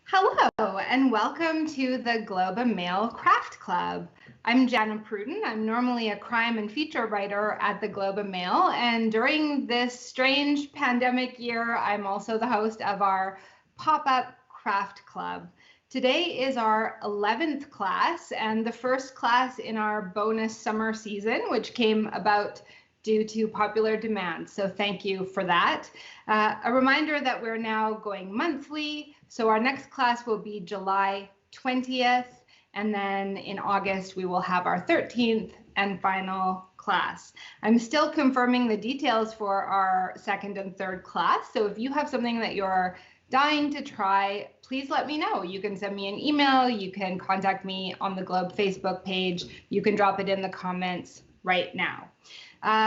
Hello, and welcome to the Globe and Mail Craft Club. I'm Jana Pruden. I'm normally a crime and feature writer at the Globe and Mail, and during this strange pandemic year, I'm also the host of our pop-up craft club. Today is our 11th class and the first class in our bonus summer season, which came about due to popular demand. So thank you for that. A reminder that we're now going monthly. So our next class will be July 20th. And then in August, we will have our 13th and final class. I'm still confirming the details for our second and third class. So if you have something that you're dying to try, please let me know. You can send me an email. You can contact me on the Globe Facebook page. You can drop it in the comments right now.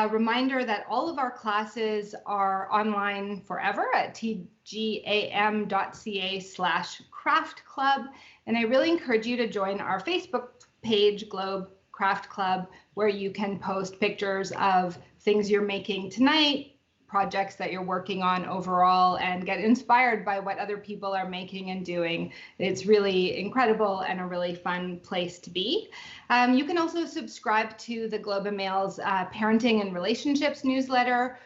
Reminder that all of our classes are online forever at tgam.ca/craftclub. And I really encourage you to join our Facebook page, Globe Craft Club, where you can post pictures of things you're making tonight, projects that you're working on overall, and get inspired by what other people are making and doing. It's really incredible and a really fun place to be. You can also subscribe to the Globe and Mail's Parenting and Relationships newsletter.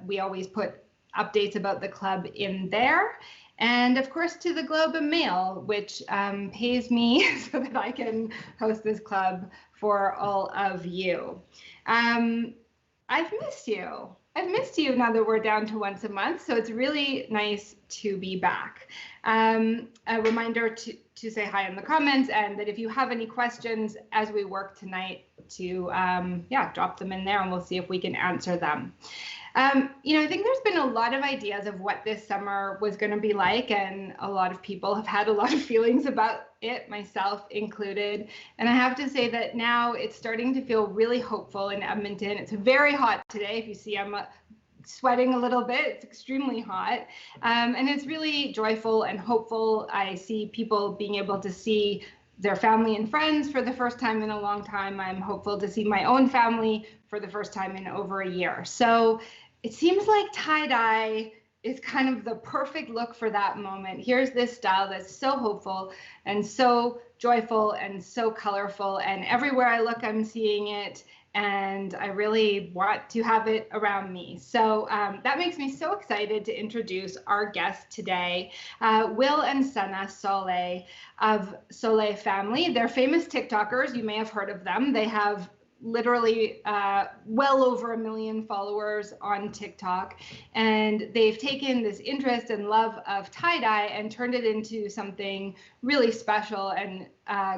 We always put updates about the club in there. And of course to the Globe and Mail, which pays me so that I can host this club for all of you. I've missed you. I've missed you now that we're down to once a month, so it's really nice to be back. A reminder to say hi in the comments, and that if you have any questions as we work tonight, to drop them in there and we'll see if we can answer them. I think there's been a lot of ideas of what this summer was going to be like, and a lot of people have had a lot of feelings about it, myself included. And I have to say that now it's starting to feel really hopeful in Edmonton. It's very hot today. If you see, I'm sweating a little bit. It's extremely hot. And it's really joyful and hopeful. I see people being able to see their family and friends for the first time in a long time. I'm hopeful to see my own family for the first time in over a year. So it seems like tie-dye is kind of the perfect look for that moment. Here's this style that's so hopeful and so joyful and so colorful, and everywhere I look, I'm seeing it, and I really want to have it around me. So that makes me so excited to introduce our guest today, Will and Sana Saleh of Saleh family. They're famous TikTokers. You may have heard of them. They have literally well over 1 million followers on TikTok, and they've taken this interest and love of tie-dye and turned it into something really special and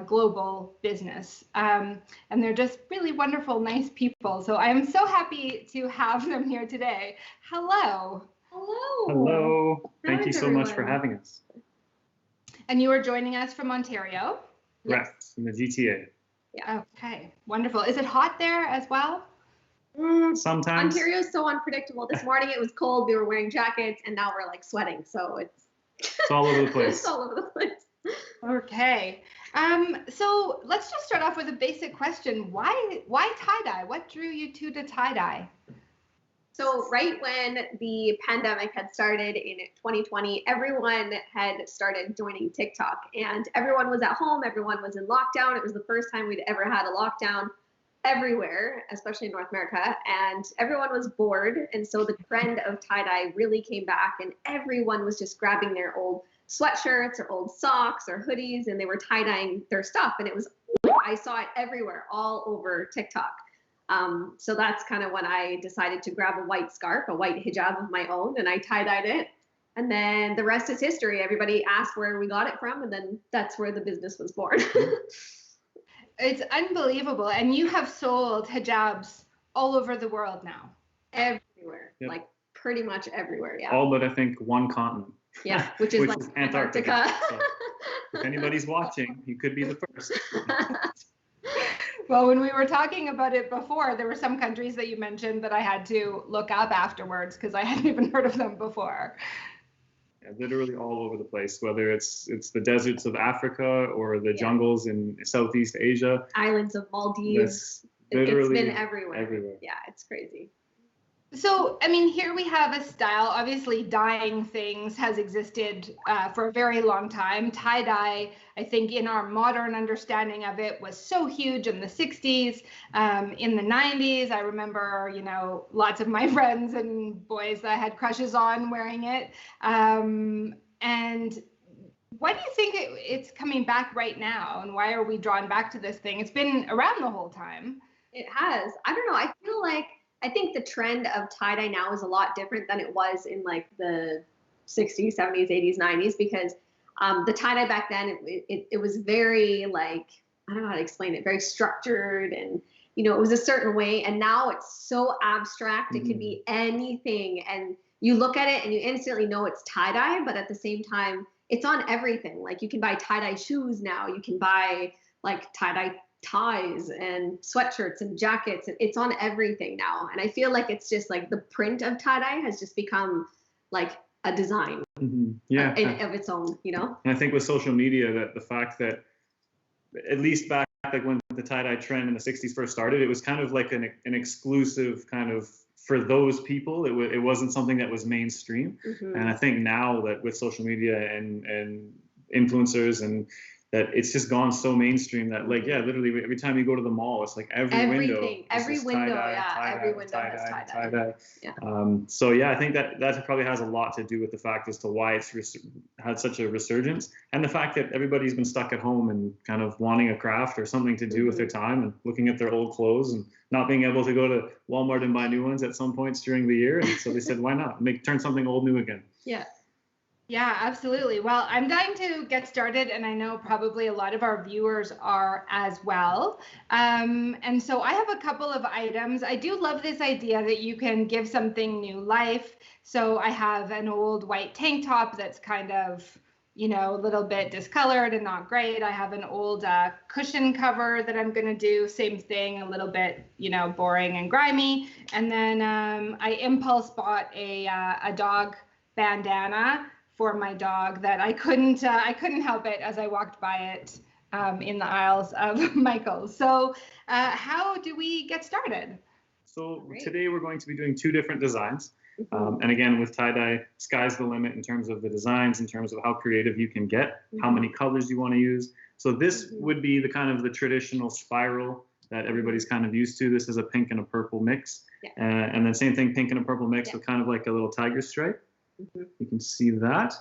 global business. And they're just really wonderful, nice people. So I am so happy to have them here today. Hello. Hello. Hello. Thank you so much for having us. And you are joining us from Ontario? Correct, in the GTA. Yeah. Okay, wonderful. Is it hot there as well? Sometimes. Ontario is so unpredictable. This morning it was cold. We were wearing jackets, and now we're like sweating. So it's all over the place. It's all over the place. Okay. So let's just start off with a basic question. Why tie-dye? What drew you to tie-dye? So right when the pandemic had started in 2020, everyone had started joining TikTok, and everyone was at home. Everyone was in lockdown. It was the first time we'd ever had a lockdown everywhere, especially in North America, and everyone was bored. And so the trend of tie-dye really came back, and everyone was just grabbing their old sweatshirts or old socks or hoodies, and they were tie-dyeing their stuff. And it was, I saw it everywhere, all over TikTok. So that's kind of when I decided to grab a white scarf, a white hijab of my own, and I tie-dyed it. And then the rest is history. Everybody asked where we got it from, and then that's where the business was born. It's unbelievable. And you have sold hijabs all over the world now. Everywhere. Yep. Like pretty much everywhere, yeah. All but I think one continent. Yeah, which is like Antarctica. So if anybody's watching, you could be the first. Well, when we were talking about it before, there were some countries that you mentioned that I had to look up afterwards because I hadn't even heard of them before. Yeah, literally all over the place, whether it's the deserts of Africa or the jungles in Southeast Asia. Islands of Maldives. Literally it's been everywhere. Everywhere. Yeah, it's crazy. So, I mean, here we have a style. Obviously, dyeing things has existed for a very long time. Tie-dye, I think, in our modern understanding of it, was so huge in the 60s. In the 90s, I remember, you know, lots of my friends and boys that I had crushes on wearing it. And why do you think it's coming back right now? And why are we drawn back to this thing? It's been around the whole time. It has. I don't know. I feel like I think the trend of tie-dye now is a lot different than it was in like the 60s, 70s, 80s, 90s, because the tie-dye back then, it was very like, I don't know how to explain it, very structured, and, you know, it was a certain way. And now it's so abstract. It could be anything. And you look at it and you instantly know it's tie-dye, but at the same time, it's on everything. Like, you can buy tie-dye shoes now. You can buy like tie-dye ties and sweatshirts and jackets. It's on everything now. And I feel like it's just like the print of tie-dye has just become like a design of its own, you know? And I think with social media, that the fact that, at least back like when the tie-dye trend in the 60s first started, it was kind of like an exclusive kind of for those people. It wasn't something that was mainstream. And I think now that with social media and influencers, and that it's just gone so mainstream that, like, yeah, literally every time you go to the mall, it's like every window has tie-dye. So yeah, I think that probably has a lot to do with the fact as to why it's had such a resurgence, and the fact that everybody's been stuck at home and kind of wanting a craft or something to do with their time, and looking at their old clothes and not being able to go to Walmart and buy new ones at some points during the year. And so they said, why not turn something old new again? Yeah, absolutely. Well, I'm going to get started, and I know probably a lot of our viewers are as well. And so I have a couple of items. I do love this idea that you can give something new life. So I have an old white tank top that's kind of, you know, a little bit discolored and not great. I have an old cushion cover that I'm going to do. Same thing, a little bit, you know, boring and grimy. And then I impulse bought a dog bandana for my dog that I couldn't help it as I walked by it in the aisles of Michael's. So how do we get started? So today we're going to be doing two different designs. And again, with tie-dye, sky's the limit in terms of the designs, in terms of how creative you can get, how many colors you want to use. So this would be the kind of the traditional spiral that everybody's kind of used to. This is a pink and a purple mix. And then same thing, pink and a purple mix with kind of like a little tiger stripe. You can see that.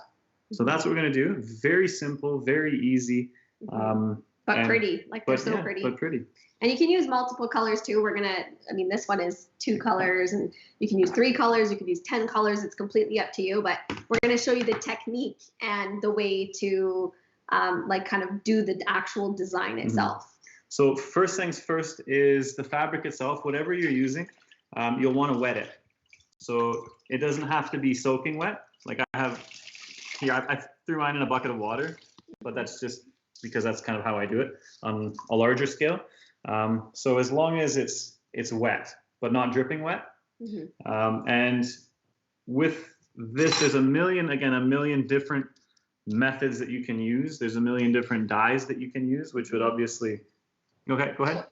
So that's what we're going to do. Very simple, very easy. But pretty. Like, they're so pretty. But pretty. And you can use multiple colors too. We're going to, I mean, this one is 2 colors, and you can use 3 colors. You can use 10 colors. It's completely up to you. But we're going to show you the technique and the way to like kind of do the actual design itself. So first things first is the fabric itself. Whatever you're using, you'll want to wet it. So it doesn't have to be soaking wet. Like I have here, I threw mine in a bucket of water, but that's just because that's kind of how I do it on a larger scale. So as long as it's wet, but not dripping wet. And with this, there's a million different methods that you can use. There's a million different dyes that you can use, which would obviously, okay, go ahead.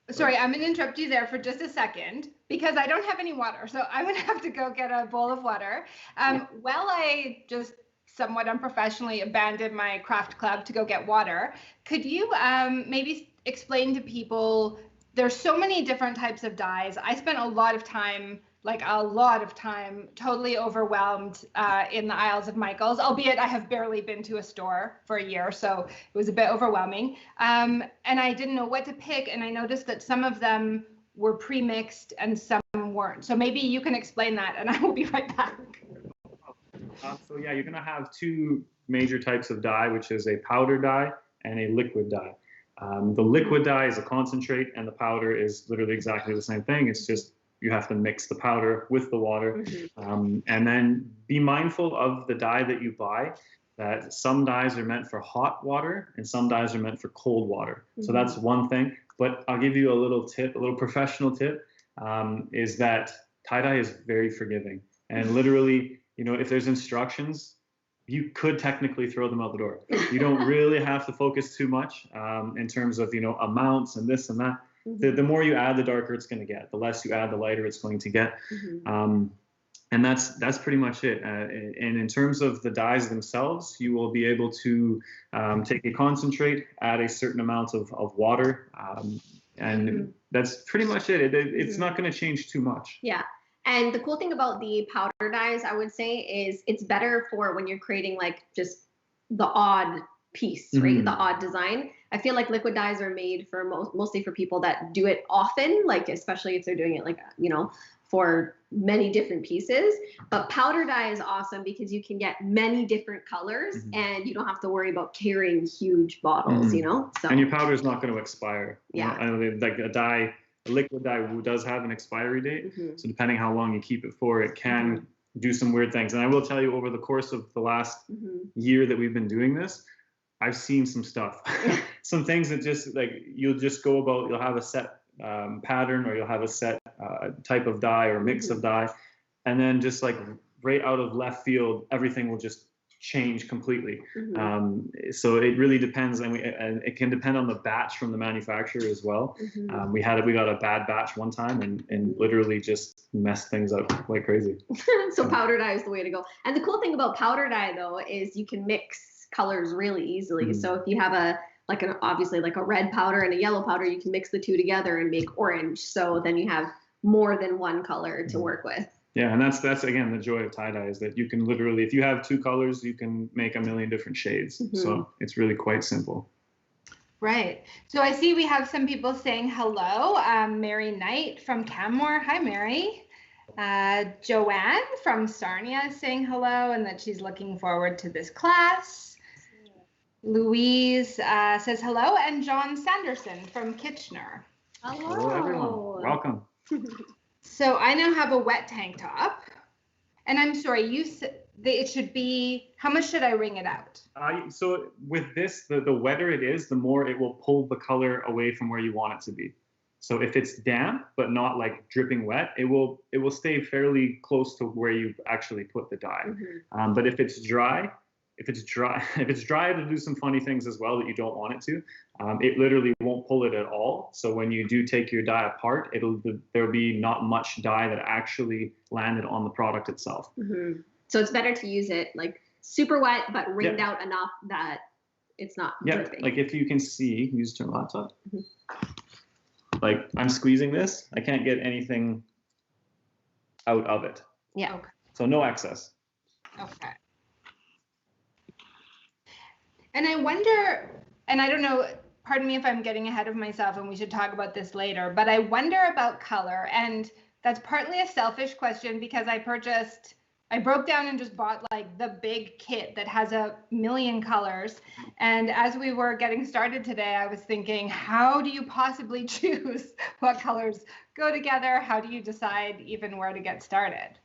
Sorry, I'm going to interrupt you there for just a second because I don't have any water. So I'm going to have to go get a bowl of water. While I just somewhat unprofessionally abandoned my craft club to go get water, could you maybe explain to people, there's so many different types of dyes. I spent a lot of time, totally overwhelmed in the aisles of Michael's, albeit I have barely been to a store for a year, so it was a bit overwhelming. And I didn't know what to pick, and I noticed that some of them were pre-mixed and some weren't. So maybe you can explain that, and I will be right back. So yeah, you're going to have 2 major types of dye, which is a powder dye and a liquid dye. The liquid dye is a concentrate, and the powder is literally exactly the same thing. It's just you have to mix the powder with the water. And then be mindful of the dye that you buy, that some dyes are meant for hot water and some dyes are meant for cold water. So that's one thing. But I'll give you a little tip, a little professional tip, is that tie-dye is very forgiving. And literally, you know, if there's instructions, you could technically throw them out the door. You don't really have to focus too much in terms of, you know, amounts and this and that. The more you add, the darker it's going to get. The less you add, the lighter it's going to get. And that's pretty much it. And in terms of the dyes themselves, you will be able to take a concentrate, add a certain amount of water, and that's pretty much it. It's not going to change too much. Yeah. And the cool thing about the powder dyes, I would say, is it's better for when you're creating like just the odd piece, right? The odd design. I feel like liquid dyes are made for mostly for people that do it often, like especially if they're doing it like, you know, for many different pieces. But powder dye is awesome because you can get many different colors and you don't have to worry about carrying huge bottles, you know? So, and your powder is not going to expire. Yeah. You know, like a liquid dye does have an expiry date. So depending how long you keep it for, it can do some weird things. And I will tell you, over the course of the last year that we've been doing this, I've seen some stuff, some things that just like, you'll have a set pattern, or you'll have a set type of dye or mix of dye, and then just like right out of left field, everything will just change completely. So it really depends, and it can depend on the batch from the manufacturer as well. We got a bad batch one time and literally just messed things up like crazy. So powder dye is the way to go. And the cool thing about powder dye though is you can mix colors really easily. So if you have obviously like a red powder and a yellow powder, you can mix the two together and make orange. So then you have more than one color to work with. Yeah, and that's again the joy of tie-dye, is that you can literally, if you have two colors, you can make a million different shades. So it's really quite simple. Right. So I see we have some people saying hello. Mary Knight from Canmore. Hi, Mary. Joanne from Sarnia is saying hello and that she's looking forward to this class. Louise says hello, and John Sanderson from Kitchener. Hello, everyone. Welcome. So I now have a wet tank top, and I'm sorry, you said it should be, how much should I wring it out? So with this, the wetter it is, the more it will pull the color away from where you want it to be. So if it's damp but not like dripping wet, it will stay fairly close to where you actually put the dye. But if it's dry, it'll do some funny things as well that you don't want it to. It literally won't pull it at all. So when you do take your dye apart, there'll be not much dye that actually landed on the product itself. So it's better to use it like super wet, but wringed out enough that it's not dripping. Like if you can see, use your laptop. Like I'm squeezing this, I can't get anything out of it. Yeah. Okay. So no excess. Okay. And I wonder, and I don't know, pardon me if I'm getting ahead of myself and we should talk about this later, but I wonder about color. And that's partly a selfish question because I broke down and just bought like the big kit that has a million colors. And as we were getting started today, I was thinking, how do you possibly choose what colors go together? How do you decide even where to get started?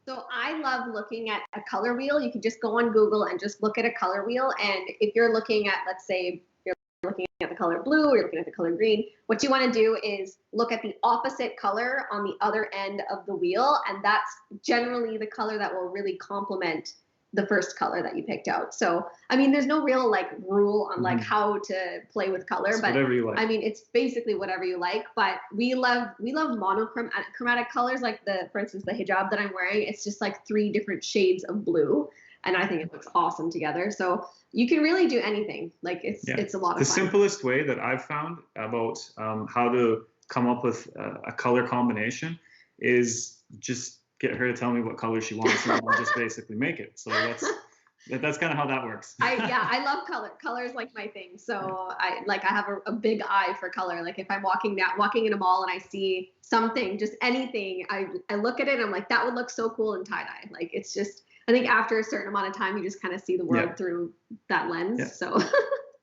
So I love looking at a color wheel. You can just go on Google and just look at a color wheel. And if you're looking at, let's say, you're looking at the color blue or you're looking at the color green, what you want to do is look at the opposite color on the other end of the wheel. And that's generally the color that will really complement the first color that you picked out. So, I mean, there's no real like rule on like how to play with color, it's but whatever you like. I mean, it's basically whatever you like, but we love monochromatic colors. Like for instance, the hijab that I'm wearing, it's just like 3 different shades of blue. And I think it looks awesome together. So you can really do anything. Like it's a lot of fun. The simplest way that I've found about how to come up with a color combination is just get her to tell me what color she wants, and I'll just basically make it. So that's kind of how that works. I love color. Color is like my thing. So I have a big eye for color. Like if I'm walking in a mall and I see something, just anything, I look at it and I'm like, that would look so cool in tie-dye. Like it's just, I think after a certain amount of time, you just kind of see the world through that lens. Yeah. So.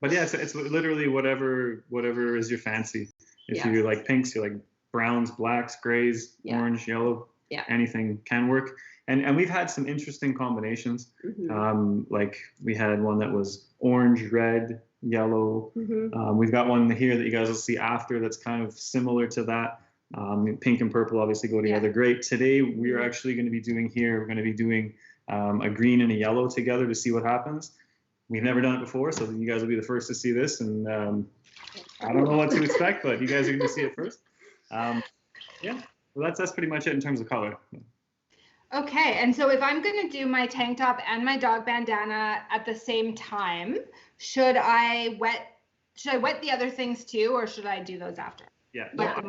But yeah, it's literally whatever is your fancy. If you like pinks, you like browns, blacks, grays, orange, yellow. Yeah. Anything can work. And we've had some interesting combinations. Like we had one that was orange, red, yellow. We've got one here that you guys will see after that's kind of similar to that. Pink and purple obviously go together great. Today we're actually going to be doing a green and a yellow together to see what happens. we've never done it before, so you guys will be the first to see this, and I don't know what to expect, but you guys are going to see it first. Yeah, well, that's pretty much it in terms of color. Okay, and so if I'm going to do my tank top and my dog bandana at the same time, should I wet the other things too, or should I do those after? Yeah, Get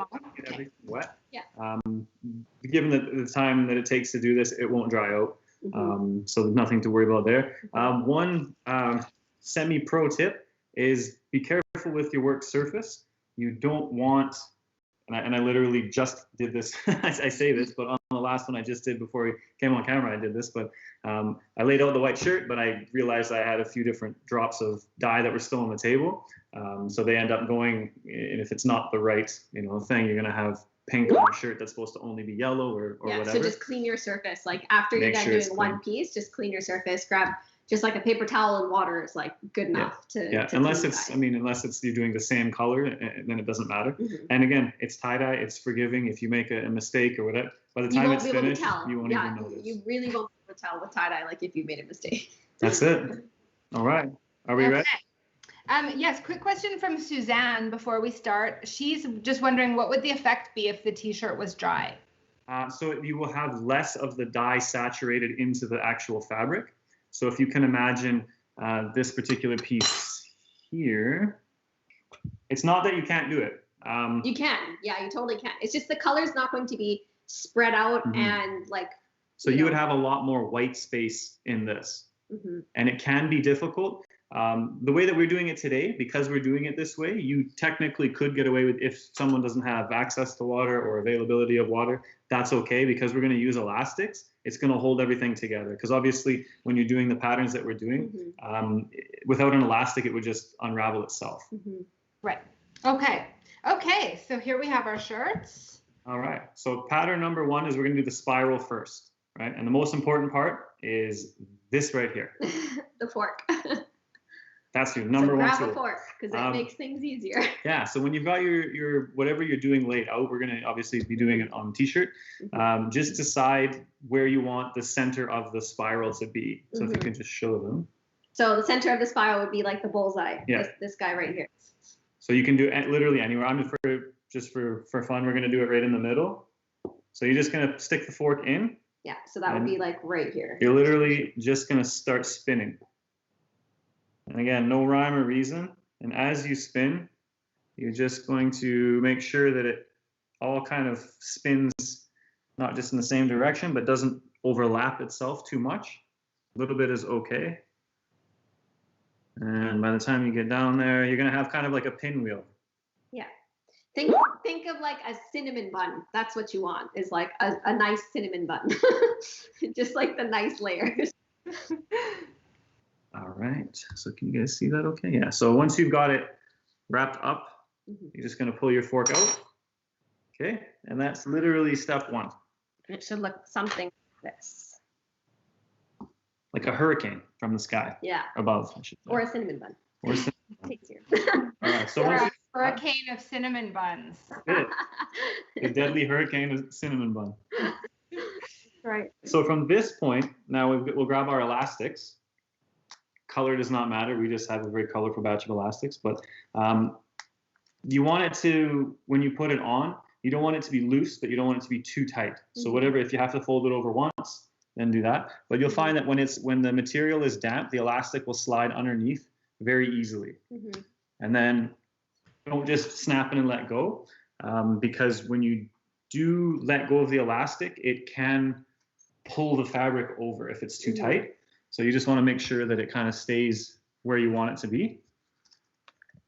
everything wet. Yeah. Given the time that it takes to do this, it won't dry out. So there's nothing to worry about there. One semi-pro tip is be careful with your work surface. You don't want, and I literally just did this, I say this, but on the last one I just did before we came on camera, I did this, but I laid out the white shirt, but I realized I had a few different drops of dye that were still on the table. So they end up going, and if it's not the right, thing, you're gonna have pink on a shirt that's supposed to only be yellow or whatever. So just clean your surface. Like after you're done doing one piece, just clean your surface. Grab just like a paper towel and water is like good enough to unless it's unless it's you're doing the same color, then it doesn't matter. And again, it's tie-dye, it's forgiving. If you make a mistake or whatever, by the time it's finished, you won't even notice. You really won't be able to tell with tie-dye, like if you made a mistake. That's it. All right, are we ready? Yes, quick question from Suzanne before we start. She's just wondering, what would the effect be if the t-shirt was dry? So you will have less of the dye saturated into the actual fabric. So if you can imagine this particular piece here, it's not that you can't do it. You can, yeah, you totally can. It's just the color's not going to be spread out and like. So you would have a lot more white space in this, and it can be difficult. The way that we're doing it today, because we're doing it this way, you technically could get away with, if someone doesn't have access to water or availability of water, that's okay, because we're going to use elastics. It's going to hold everything together, because obviously when you're doing the patterns that we're doing, without an elastic, it would just unravel itself. Right. Okay, so here we have our shirts. All right, so pattern number 1 is we're going to do the spiral first, right? And the most important part is this right here. The fork. That's your number one tool. Grab a fork, because it makes things easier. Yeah, so when you've got your whatever you're doing laid out, we're going to obviously be doing it on t-shirt. Just decide where you want the center of the spiral to be. So if you can just show them. So the center of the spiral would be like the bullseye. Yeah. This guy right here. So you can do it literally anywhere. Just for fun, we're going to do it right in the middle. So you're just going to stick the fork in. Yeah, so that would be like right here. You're literally just going to start spinning. And again, no rhyme or reason. And as you spin, you're just going to make sure that it all kind of spins, not just in the same direction, but doesn't overlap itself too much. A little bit is okay. And by the time you get down there, you're going to have kind of like a pinwheel. Yeah. Think of like a cinnamon bun. That's what you want, is like a nice cinnamon bun. Just like the nice layers. All right, so can you guys see that okay? Yeah, so once you've got it wrapped up, you're just gonna pull your fork out. Okay, and that's literally step 1. It should look something like this. Like a hurricane from the sky. Yeah. Above, I should say. Or a cinnamon bun. Or a cinnamon bun. Tastier. All right, so or a hurricane of cinnamon buns. The deadly hurricane of cinnamon bun. Right. So from this point, now we'll grab our elastics. Color does not matter. We just have a very colorful batch of elastics. But you want it to, when you put it on, you don't want it to be loose, but you don't want it to be too tight. So whatever, if you have to fold it over once, then do that. But you'll find that when the material is damp, the elastic will slide underneath very easily. And then don't just snap it and let go, because when you do let go of the elastic, it can pull the fabric over if it's too tight. So you just want to make sure that it kind of stays where you want it to be.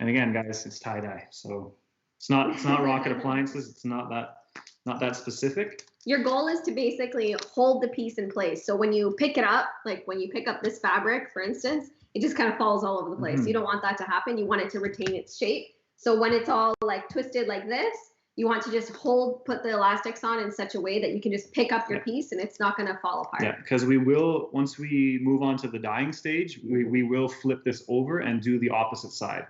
And again, guys, it's tie-dye, so it's not rocket appliances. It's not that specific. Your goal is to basically hold the piece in place. So when you pick it up, like when you pick up this fabric, for instance, it just kind of falls all over the place. You don't want that to happen. You want it to retain its shape. So when it's all like twisted like this, you want to just put the elastics on in such a way that you can just pick up your piece and it's not going to fall apart. Yeah, because we will, once we move on to the dyeing stage, we will flip this over and do the opposite side.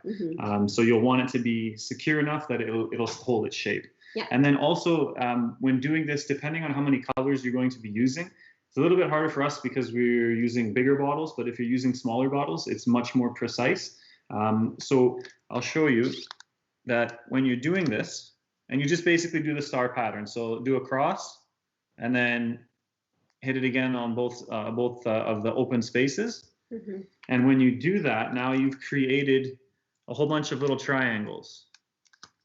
So you'll want it to be secure enough that it'll hold its shape. Yeah. And then also when doing this, depending on how many colors you're going to be using, It's a little bit harder for us because we're using bigger bottles, but if you're using smaller bottles, it's much more precise. So I'll show you that when you're doing this, and you just basically do the star pattern. So do a cross, and then hit it again on both of the open spaces. Mm-hmm. And when you do that, now you've created a whole bunch of little triangles,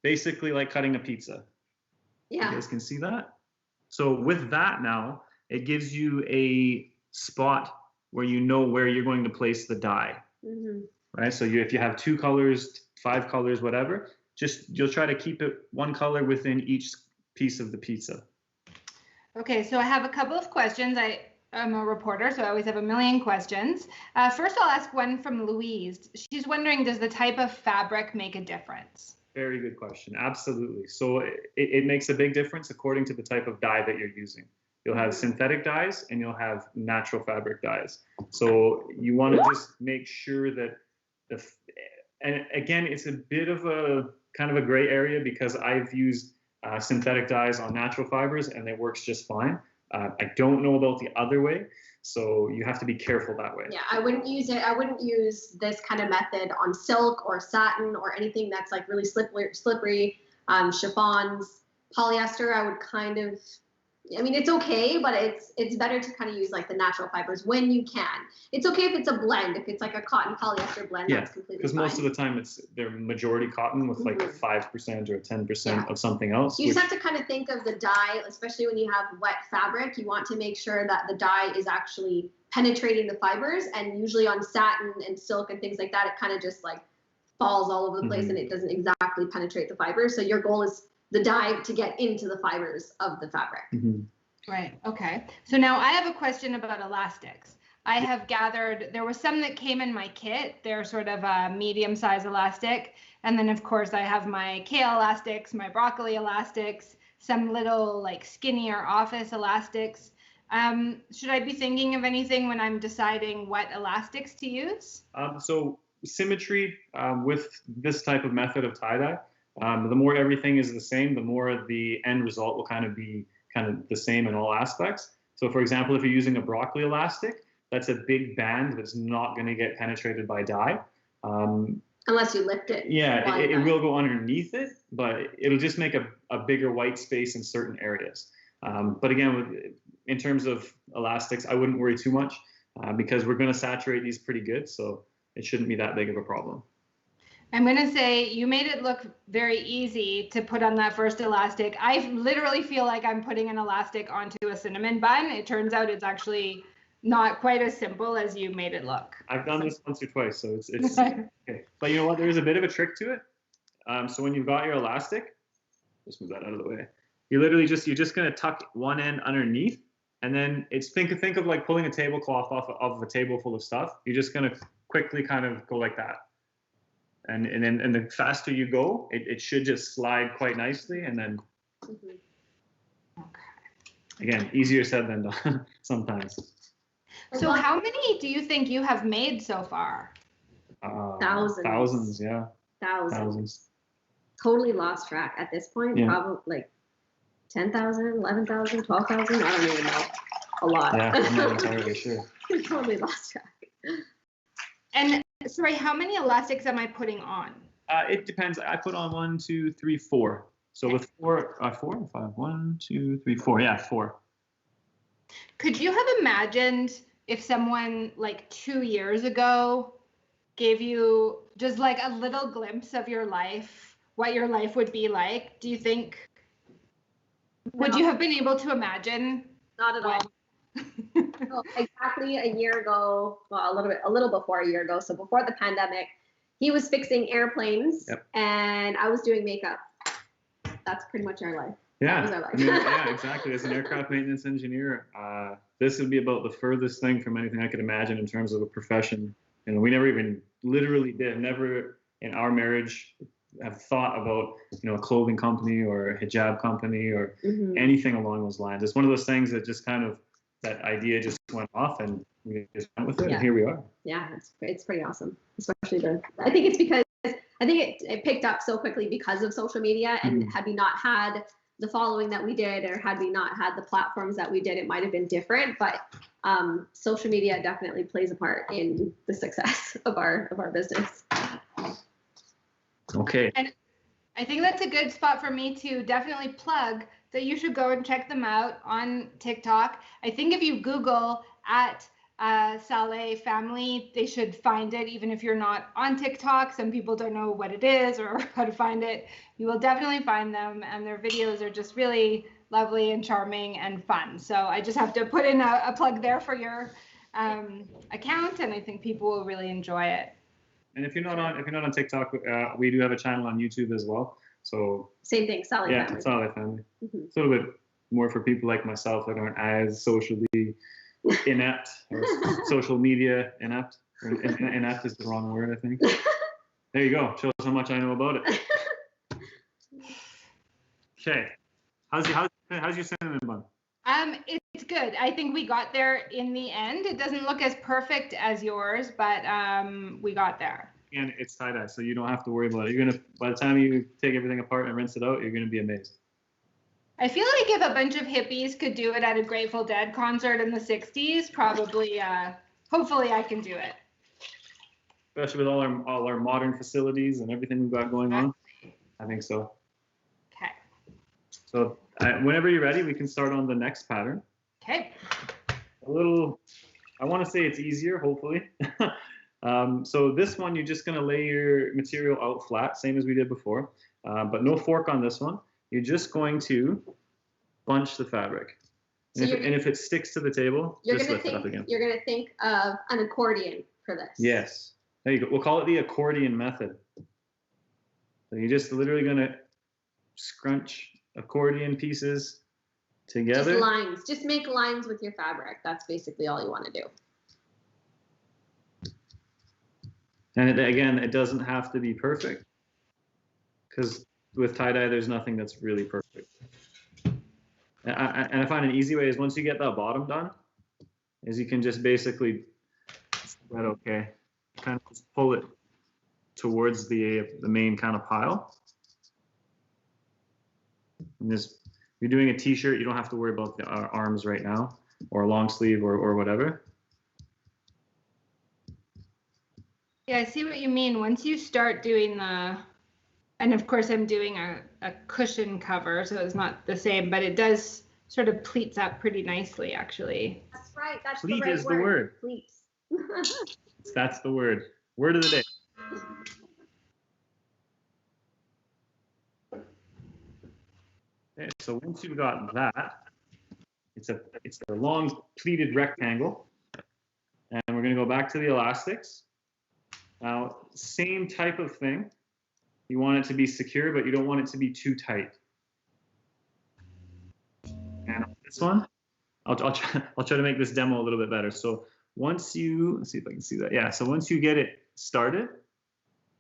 basically like cutting a pizza. Yeah. You guys can see that? So with that now, it gives you a spot where you know where you're going to place the die. Mm-hmm. Right? So if you have 2 colors, 5 colors, whatever, you'll try to keep it one color within each piece of the pizza. Okay, so I have a couple of questions. I'm a reporter, so I always have a million questions. First, I'll ask one from Louise. She's wondering, does the type of fabric make a difference? Very good question. Absolutely. So it makes a big difference according to the type of dye that you're using. You'll have synthetic dyes and you'll have natural fabric dyes. So you want to just make sure that and again, it's a bit of a kind of a gray area because I've used synthetic dyes on natural fibers and it works just fine. I don't know about the other way, so you have to be careful that way. Yeah, I wouldn't use it. I wouldn't use this kind of method on silk or satin or anything that's like really slippery, chiffons, polyester. I would kind of, I mean, it's okay, but it's better to kind of use like the natural fibers when you can. It's okay if it's a blend, if it's like a cotton polyester blend, yeah, that's completely fine. Because most of the time they're majority cotton with like 5% or 10% of something else. You just have to kind of think of the dye, especially when you have wet fabric, you want to make sure that the dye is actually penetrating the fibers, and usually on satin and silk and things like that, it kind of just like falls all over the place and it doesn't exactly penetrate the fibers. So your goal is the dye to get into the fibers of the fabric. Mm-hmm. Right, okay. So now I have a question about elastics. I have gathered, there were some that came in my kit. They're sort of a medium-sized elastic. And then of course I have my kale elastics, my broccoli elastics, some little like skinnier office elastics. Should I be thinking of anything when I'm deciding what elastics to use? So symmetry with this type of method of tie-dye, the more everything is the same, the more the end result will kind of be kind of the same in all aspects. So for example, if you're using a broccoli elastic, that's a big band that's not going to get penetrated by dye. Unless you lift it. Yeah, it will go underneath it, but it'll just make a bigger white space in certain areas. But again, in terms of elastics, I wouldn't worry too much because we're going to saturate these pretty good, so it shouldn't be that big of a problem. I'm going to say you made it look very easy to put on that first elastic. I literally feel like I'm putting an elastic onto a cinnamon bun. It turns out it's actually not quite as simple as you made it look. I've done this once or twice, so it's okay. But you know what? There is a bit of a trick to it. So when you've got your elastic, just move that out of the way. You're just going to tuck one end underneath, and then think of like pulling a tablecloth off of a table full of stuff. You're just going to quickly kind of go like that. And the faster you go, it should just slide quite nicely, and then again, easier said than done sometimes. So how many do you think you have made so far? Thousands. Yeah. Thousands. Totally lost track at this point. Yeah. Probably like 10,000, 11,000, 12,000. I don't even know. A lot. Yeah, I'm not entirely sure. Totally lost track. And sorry, how many elastics am I putting on? It depends. I put on 1, 2, 3, 4. So with 4 or 5. 1, 2, 3, 4. Yeah, 4. Could you have imagined if someone like 2 years ago gave you just like a little glimpse of your life, what your life would be like? Do you think, would you have been able to imagine? Not at all. So exactly a year ago, well, a little before a year ago, so before the pandemic, he was fixing airplanes, and I was doing makeup. That's pretty much our life. Yeah, that was our life. I mean, yeah, exactly. As an aircraft maintenance engineer, this would be about the furthest thing from anything I could imagine in terms of a profession. You know, we never even literally never in our marriage have thought about, a clothing company or a hijab company or anything along those lines. It's one of those things that just kind of, that idea just went off and we just went with it, and here we are. Yeah, it's pretty awesome. Especially I think it's because it picked up so quickly because of social media, and had we not had the following that we did, or had we not had the platforms that we did, it might have been different. But social media definitely plays a part in the success of our business. Okay. And I think that's a good spot for me to definitely plug that you should go and check them out on TikTok. I think if you Google at Saleh family, they should find it, even if you're not on TikTok. Some people don't know what it is or how to find it. You will definitely find them, and their videos are just really lovely and charming and fun. So I just have to put in a plug there for your account, and I think people will really enjoy it. And if you're not on TikTok, we do have a channel on YouTube as well. So Same thing, Saleh family. Yeah, Saleh family. Mm-hmm. It's a little bit more for people like myself that aren't as socially inept or social media inept. Or inept is the wrong word, I think. There you go. Shows how much I know about it. Okay. How's your cinnamon bun? It's good. I think we got there in the end. It doesn't look as perfect as yours, but we got there. And it's tie-dye, so you don't have to worry about it. By the time you take everything apart and rinse it out, you're gonna be amazed. I feel like if a bunch of hippies could do it at a Grateful Dead concert in the 60s, probably, hopefully I can do it. Especially with all our modern facilities and everything we've got going on. I think so. Okay. So whenever you're ready, we can start on the next pattern. Okay. I want to say it's easier, hopefully. So this one, you're just going to lay your material out flat, same as we did before, but no fork on this one. You're just going to bunch the fabric. And, if it sticks to the table, just lift it up again. You're going to think of an accordion for this. Yes. There you go. We'll call it the accordion method. So you're just literally going to scrunch accordion pieces together. Just lines. Just make lines with your fabric. That's basically all you want to do. And again, it doesn't have to be perfect, because with tie-dye, there's nothing that's really perfect. And I find an easy way is once you get that bottom done, is you can just basically spread, okay, kind of just pull it towards the main kind of pile. And you're doing a t-shirt, you don't have to worry about the arms right now, or a long sleeve or whatever. Yeah, I see what you mean. Once you start doing and of course I'm doing a cushion cover, so it's not the same, but it does sort of pleats up pretty nicely, actually. That's right. That's Pleat the right is the word. Pleats. That's the word. Word of the day. Okay, so once you've got that, it's a long pleated rectangle, and we're going to go back to the elastics. Now, same type of thing. You want it to be secure, but you don't want it to be too tight. And on this one, I'll try to make this demo a little bit better. So once let's see if I can see that. Yeah, so once you get it started,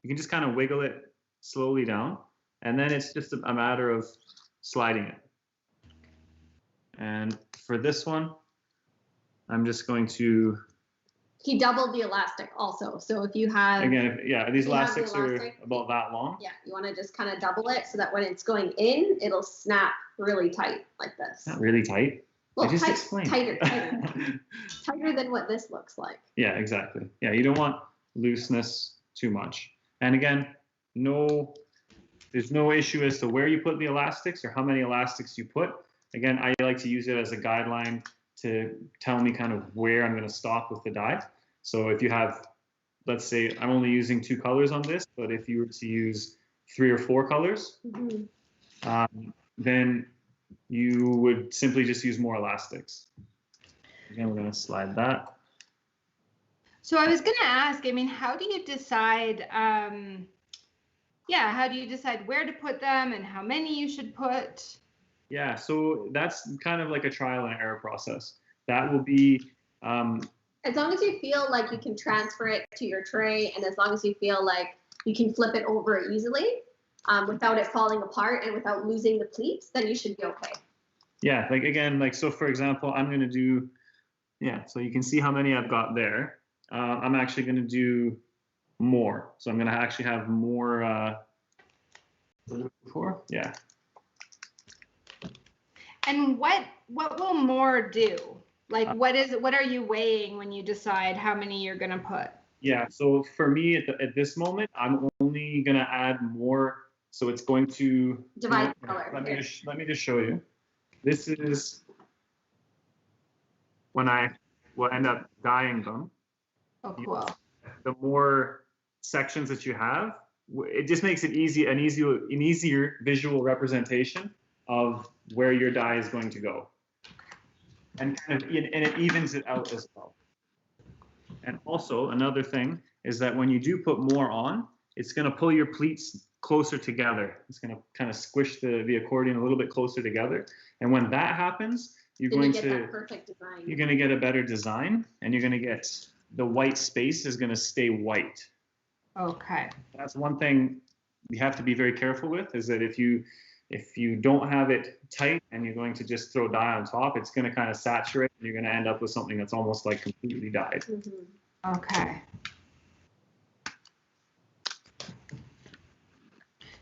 you can just kind of wiggle it slowly down, and then it's just a matter of sliding it. And for this one, I'm just going to... He doubled the elastic also. So if you have... Again, these elastics are about that long. Yeah, you want to just kind of double it so that when it's going in, it'll snap really tight like this. Not really tight. Well, I just explained. Tighter. Tighter than what this looks like. Yeah, exactly. Yeah, you don't want looseness too much. And again, there's no issue as to where you put the elastics or how many elastics you put. Again, I like to use it as a guideline to tell me kind of where I'm going to stop with the dye. So if you have, let's say I'm only using 2 colors on this, but if you were to use 3 or 4 colors, then you would simply just use more elastics. Again, we're going to slide that. So I was going to ask, I mean, how do you decide, how do you decide where to put them and how many you should put? Yeah, so that's kind of like a trial and error process. That will be... as long as you feel like you can transfer it to your tray, and as long as you feel like you can flip it over easily without it falling apart and without losing the pleats, then you should be okay. Yeah, like again, like so for example, I'm going to do, so you can see how many I've got there. I'm actually going to do more. So I'm going to actually have more, before? Yeah. And what will more do? Like, what are you weighing when you decide how many you're going to put? Yeah, so for me at this moment, I'm only going to add more. So it's going to divide color. Let me just show you. This is when I will end up dyeing them. Oh, cool. The more sections that you have, it just makes it an easier visual representation of where your dye is going to go, and it evens it out as well. And also another thing is that when you do put more on, it's going to pull your pleats closer together. It's going to kind of squish the accordion a little bit closer together. And when that happens, you're going to get that perfect design. You're going to get a better design, and you're going to get the white space is going to stay white. Okay. That's one thing you have to be very careful with, is that if you don't have it tight and you're going to just throw dye on top, it's going to kind of saturate, and you're going to end up with something that's almost like completely dyed. Mm-hmm. Okay.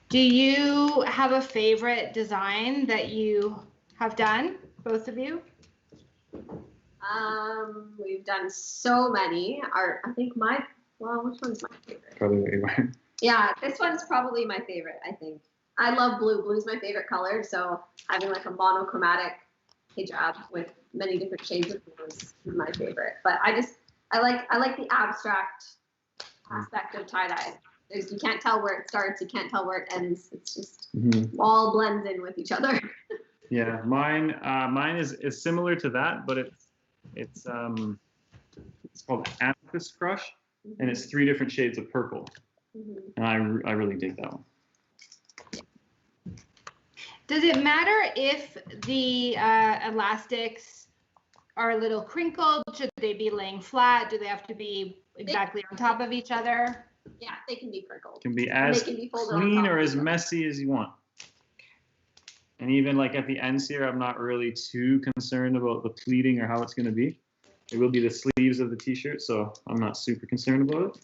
Do you have a favorite design that you have done, both of you? We've done so many. I think which one's my favorite? Probably. Yeah, this one's probably my favorite, I think. I love blue. Blue's my favorite color, so having like a monochromatic hijab with many different shades of blue is my favorite. But I like the abstract aspect of tie-dye. You can't tell where it starts, you can't tell where it ends. It's just all blends in with each other. Yeah, mine is similar to that, but it's called Amethyst Crush, and it's 3 different shades of purple, and I really dig that one. Does it matter if the elastics are a little crinkled? Should they be laying flat? Do they have to be exactly on top of each other? Yeah, they can be crinkled. Can be as clean or as messy as you want. And even like at the ends here, I'm not really too concerned about the pleating or how it's going to be. It will be the sleeves of the t-shirt, so I'm not super concerned about it.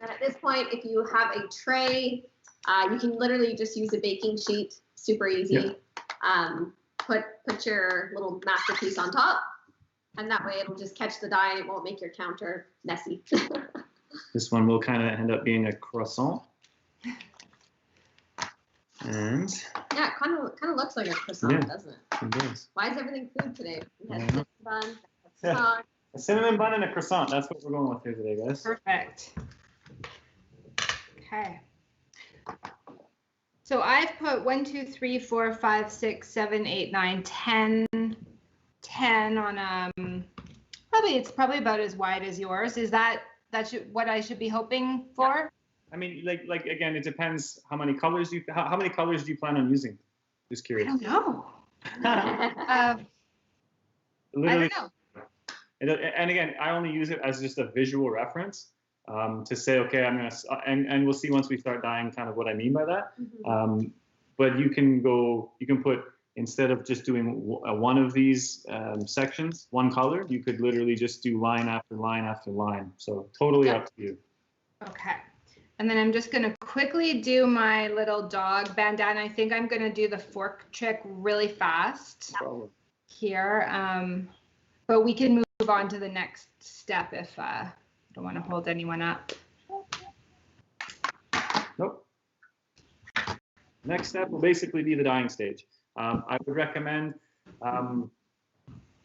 And at this point, if you have a tray, you can literally just use a baking sheet. Super easy. Yeah. Put your little masterpiece on top, and that way it'll just catch the dye and it won't make your counter messy. This one will kind of end up being a croissant. And yeah, it kind of looks like a croissant, doesn't it? It does. Why is everything food today? We had cinnamon bun, a cinnamon bun and a croissant. That's what we're going with here today, guys. Perfect. Okay. So I've put 1, 2, 3, 4, 5, 6, 7, 8, 9, 10 on it's probably about as wide as yours. Is that what I should be hoping for? Yeah. I mean, like again, it depends how many colors do you plan on using? Just curious. I don't know. I don't know. And again, I only use it as just a visual reference to say, okay, I'm gonna, and we'll see once we start dyeing kind of what I mean by that. But you can put, instead of just doing one of these sections, one color, you could literally just do line after line after line. So totally up to you. Okay. And then I'm just going to quickly do my little dog bandana. I think I'm going to do the fork trick really fast here. But we can move on to the next step if I don't want to hold anyone up. Nope. Next step will basically be the dyeing stage. I would recommend,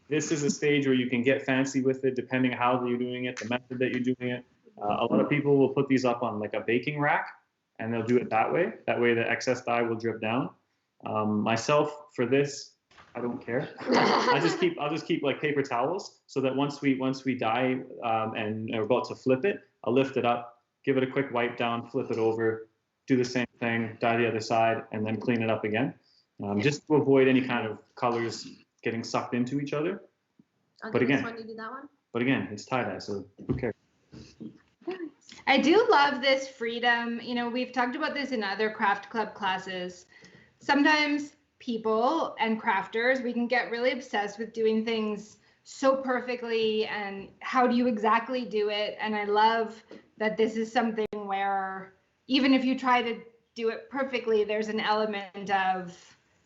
this is a stage where you can get fancy with it depending on how you're doing it, the method that you're doing it. A lot of people will put these up on like a baking rack, and they'll do it that way. That way the excess dye will drip down. Myself, for this, I don't care. I'll just keep like paper towels, so that once we dye and are about to flip it, I'll lift it up, give it a quick wipe down, flip it over, do the same thing, dye the other side, and then clean it up again. Just to avoid any kind of colors getting sucked into each other. But again, you do that one? But again, it's tie-dye, so who cares? I do love this freedom. You know, we've talked about this in other craft club classes. Sometimes people and crafters, we can get really obsessed with doing things so perfectly, and how do you exactly do it? And I love that this is something where even if you try to do it perfectly, there's an element of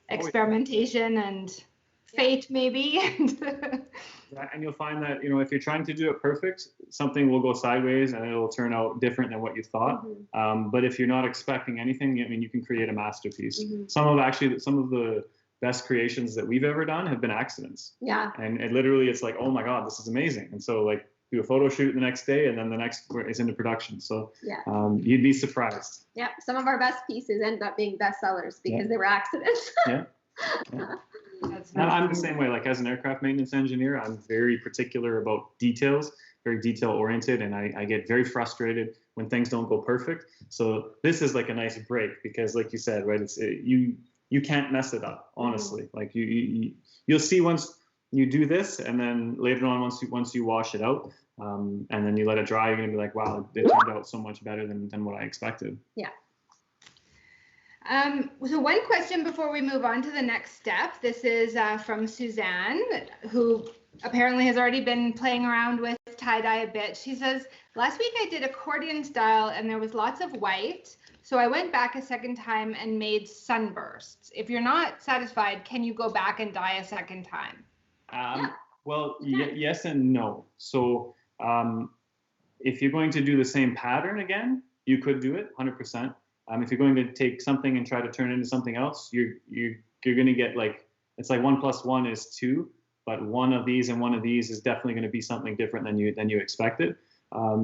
experimentation and fate, maybe. And you'll find that, if you're trying to do it perfect, something will go sideways and it'll turn out different than what you thought. But if you're not expecting anything, I mean, you can create a masterpiece. Some of the best creations that we've ever done have been accidents. Yeah. And literally it's like, oh my God, this is amazing. And so like do a photo shoot the next day, and then the next is into production. So you'd be surprised. Yeah. Some of our best pieces end up being bestsellers because they were accidents. Yeah. I'm the same way. Like as an aircraft maintenance engineer, I'm very particular about details, very detail oriented, and I get very frustrated when things don't go perfect. So this is like a nice break because, like you said, right, you can't mess it up, honestly. Like you'll see once you do this, and then later on once you wash it out, and then you let it dry, you're gonna be like, wow, it turned out so much better than what I expected. Yeah. So one question before we move on to the next step. This is from Suzanne, who apparently has already been playing around with tie-dye a bit. She says, last week I did accordion style and there was lots of white. So I went back a second time and made sunbursts. If you're not satisfied, can you go back and dye a second time? Well, yes and no. So if you're going to do the same pattern again, you could do it 100%. If you're going to take something and try to turn it into something else, you're going to get like, it's like 1 + 1 is 2, but one of these and one of these is definitely going to be something different than you expected.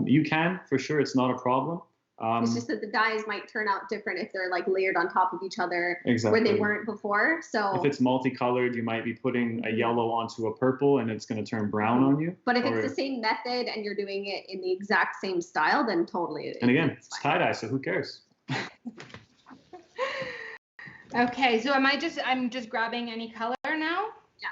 You can, for sure, it's not a problem. It's just that the dyes might turn out different if they're like layered on top of each other where they weren't before. So if it's multicolored, you might be putting a yellow onto a purple and it's going to turn brown on you. But if it's the same method and you're doing it in the exact same style, then totally. And again, it's tie-dye, so who cares? Okay, so I'm just grabbing any color now?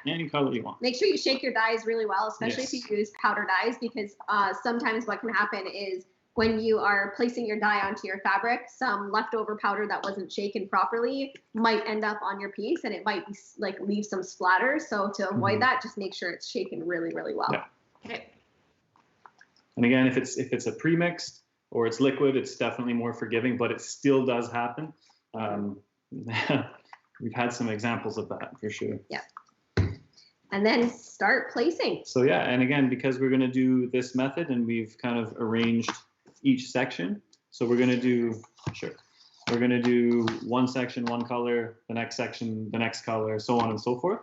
Yeah. Any color you want. Make sure you shake your dyes really well, especially if you use powder dyes, because sometimes what can happen is when you are placing your dye onto your fabric, some leftover powder that wasn't shaken properly might end up on your piece, and it might be like leave some splatters. So to avoid that, just make sure it's shaken really, really well. Yeah. Okay. And again, if it's a pre-mixed or it's liquid, it's definitely more forgiving, but it still does happen. We've had some examples of that for sure. Yeah. And then start placing. So yeah, and again, because we're going to do this method and we've kind of arranged each section. So we're going to do, we're going to do one section, one color, the next section, the next color, so on and so forth.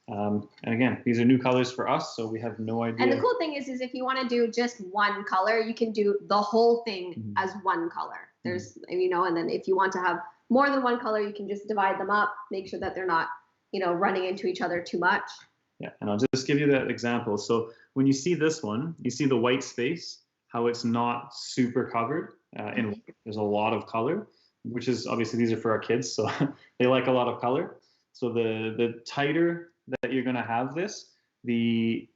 And again, these are new colors for us, so we have no idea. And the cool thing is if you want to do just one color, you can do the whole thing as one color. There's, and then if you want to have more than one color, you can just divide them up, make sure that they're not, running into each other too much. Yeah, and I'll just give you that example. So when you see this one, you see the white space, how it's not super covered. There's a lot of color, which is obviously these are for our kids, so they like a lot of color. So the tighter that you're going to have this, the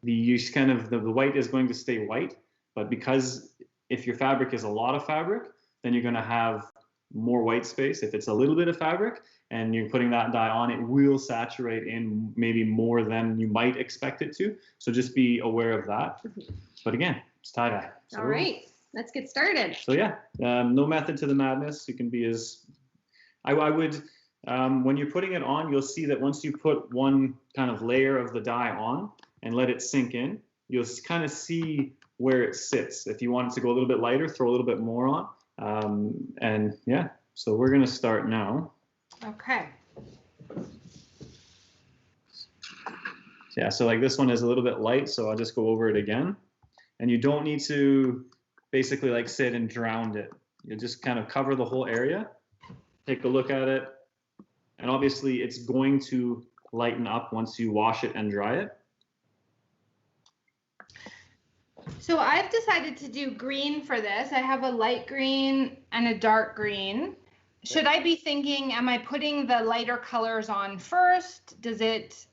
white is going to stay white, but because if your fabric is a lot of fabric, then you're going to have more white space. If it's a little bit of fabric and you're putting that dye on, it will saturate in maybe more than you might expect it to. So just be aware of that. But again, it's tie-dye. So, all right, let's get started. So yeah, no method to the madness. You can be as, I would, when you're putting it on, you'll see that once you put one kind of layer of the dye on and let it sink in, you'll kind of see where it sits. If you want it to go a little bit lighter, throw a little bit more on. And yeah, so we're going to start now. Okay. Yeah, so like this one is a little bit light, so I'll just go over it again. And you don't need to basically like sit and drown it. You just kind of cover the whole area, take a look at it, and obviously it's going to lighten up once you wash it and dry it. So I've decided to do green for this. I have a light green and a dark green. Should I be thinking, am I putting the lighter colors on first? Does it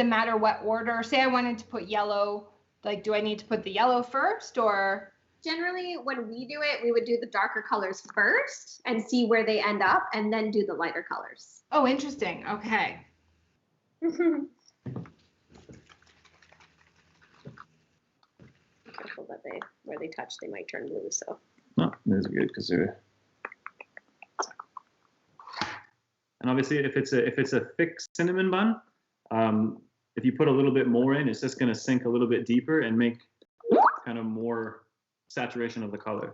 matter what order? Say I wanted to put yellow, like do I need to put the yellow first or? Generally, when we do it, we would do the darker colors first and see where they end up and then do the lighter colors. Oh, interesting. Okay. careful that where they touch, they might turn blue. So. No, that's good because they're. And obviously, if it's a thick cinnamon bun, if you put a little bit more in, it's just going to sink a little bit deeper and make kind of more saturation of the color.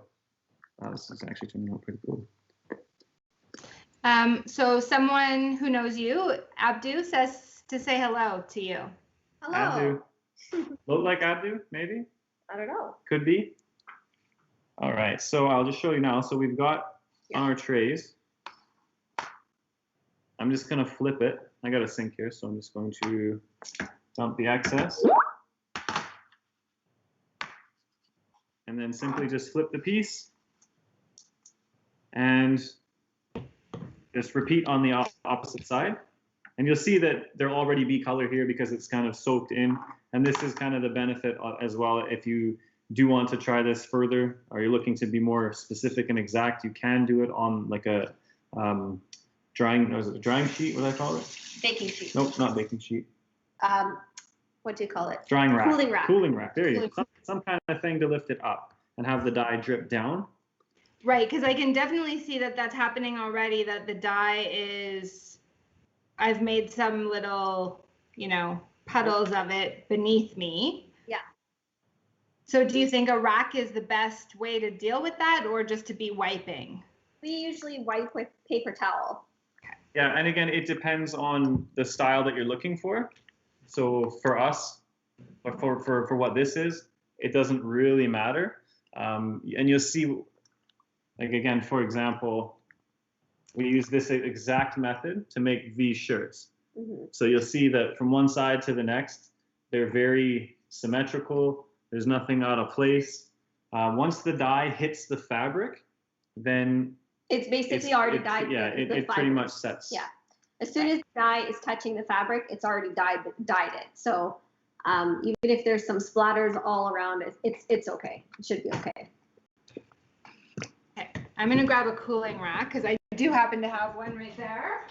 This is actually turning out pretty cool. So someone who knows you, Abdu, says to say hello to you. Hello. Abdu. Look like Abdu, maybe? I don't know. Could be. All right, so I'll just show you now. So we've got on our trays. I'm just going to flip it. I got a sink here, so I'm just going to dump the excess. And then simply just flip the piece. And just repeat on the opposite side. And you'll see that there'll already be color here because it's kind of soaked in. And this is kind of the benefit as well. If you do want to try this further, or you're looking to be more specific and exact, you can do it on like a drying sheet, what do I call it? Baking sheet. Nope, not baking sheet. What do you call it? Drying rack. Cooling rack. Cooling rack, there you go. Some kind of thing to lift it up and have the dye drip down. Right, because I can definitely see that that's happening already, that the dye is, I've made some little, puddles of it beneath me. Yeah. So do you think a rack is the best way to deal with that, or just to be wiping? We usually wipe with paper towel. Yeah, and again, it depends on the style that you're looking for. So for us, for what this is, it doesn't really matter. And you'll see, like again, for example, we use this exact method to make these shirts. Mm-hmm. So you'll see that from one side to the next, they're very symmetrical. There's nothing out of place. Once the dye hits the fabric, then it's basically already dyed. Yeah, it pretty much sets. Yeah. As soon as the dye is touching the fabric, it's already dyed it. So even if there's some splatters all around, it's okay. It should be okay. Okay, I'm going to grab a cooling rack because I do happen to have one right there.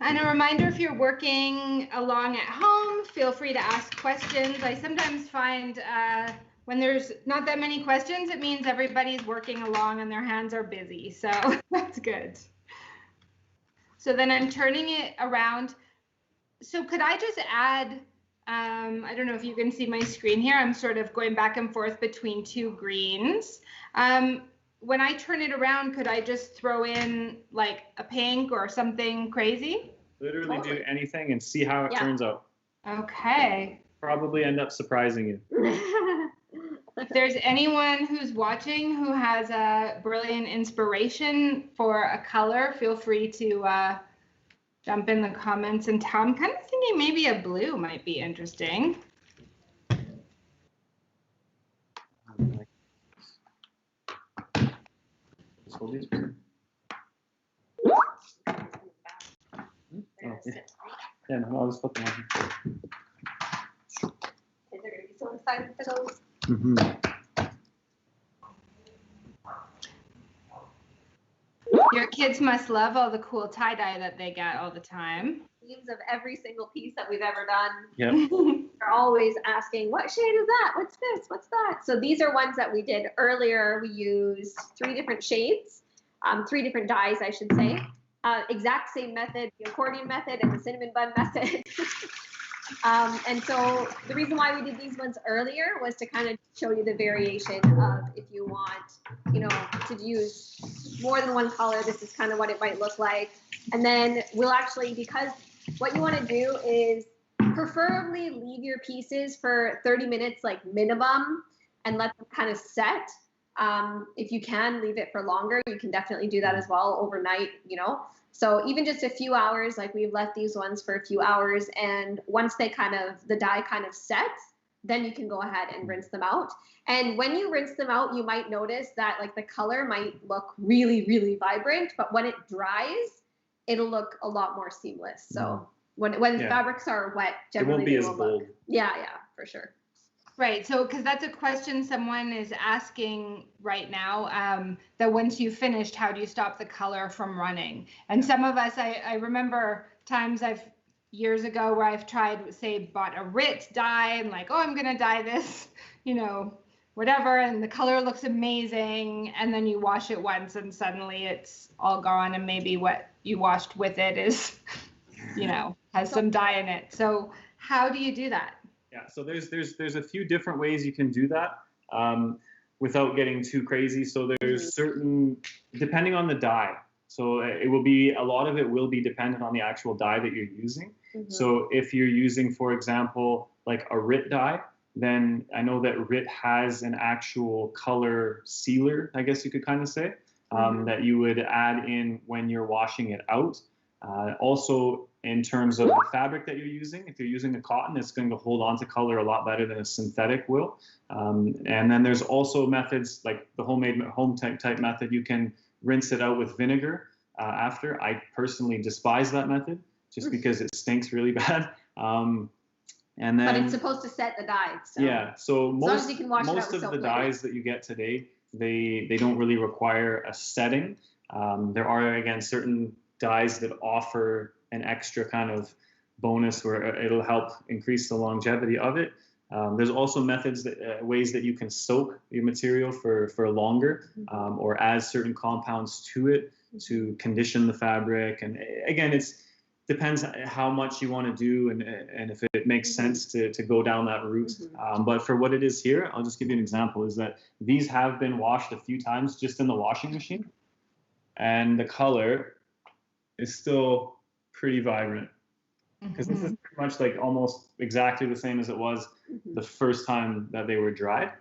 And a reminder, if you're working along at home, feel free to ask questions. I sometimes find when there's not that many questions, it means everybody's working along and their hands are busy. So that's good. So then I'm turning it around. So could I just add, I don't know if you can see my screen here. I'm sort of going back and forth between two greens. When I turn it around, could I just throw in like a pink or something crazy? Literally do anything and see how it turns out. Okay. Probably end up surprising you. If there's anyone who's watching who has a brilliant inspiration for a color, feel free to jump in the comments and tell. I'm kind of thinking maybe a blue might be interesting. Hold these. Yeah, no, I'll just put them on. They're going to be so excited for those. Mm-hmm. Your kids must love all the cool tie-dye that they get all the time. Names of every single piece that we've ever done. Yep. They're always asking, what shade is that? What's this? What's that? So these are ones that we did earlier. We used 3 different shades, 3 different dyes, I should say. Exact same method, the accordion method and the cinnamon bun method. And so the reason why we did these ones earlier was to kind of show you the variation of if you want, to use more than one color, this is kind of what it might look like. And then we'll actually, because what you want to do is preferably leave your pieces for 30 minutes, like minimum, and let them kind of set. If you can leave it for longer, you can definitely do that as well overnight, So even just a few hours, like we've left these ones for a few hours, and once the dye kind of sets, then you can go ahead and rinse them out. And when you rinse them out, you might notice that like the color might look really, really vibrant, but when it dries, it'll look a lot more seamless. So when fabrics are wet, generally it won't be as bold. Yeah, for sure. Right. So, because that's a question someone is asking right now, that once you've finished, how do you stop the color from running? And some of us, I remember times years ago where I've tried, say, bought a Rit dye and like, oh, I'm going to dye this, whatever. And the color looks amazing. And then you wash it once and suddenly it's all gone. And maybe what you washed with it is, has some dye in it. So how do you do that? Yeah, so there's a few different ways you can do that without getting too crazy. So there's certain, depending on the dye. So a lot of it will be dependent on the actual dye that you're using. So if you're using, for example, like a Rit dye, then I know that Rit has an actual color sealer, I guess you could kind of say, that you would add in when you're washing it out. Also, in terms of the fabric that you're using, if you're using a cotton, it's going to hold on to color a lot better than a synthetic will. And then there's also methods like the home type method. You can rinse it out with vinegar after. I personally despise that method just because it stinks really bad. And then, but it's supposed to set the dye. So yeah, so most of the later. dyes that you get today, they don't really require a setting. There are, again, certain dyes that offer an extra kind of bonus where it'll help increase the longevity of it. There's also ways that you can soak your material for longer, or add certain compounds to it to condition the fabric. And again, it depends how much you want to do and if it makes sense to go down that route. But for what it is here, I'll just give you an example, is that these have been washed a few times just in the washing machine, and the color is still pretty vibrant, because this is pretty much like almost exactly the same as it was the first time that they were dried.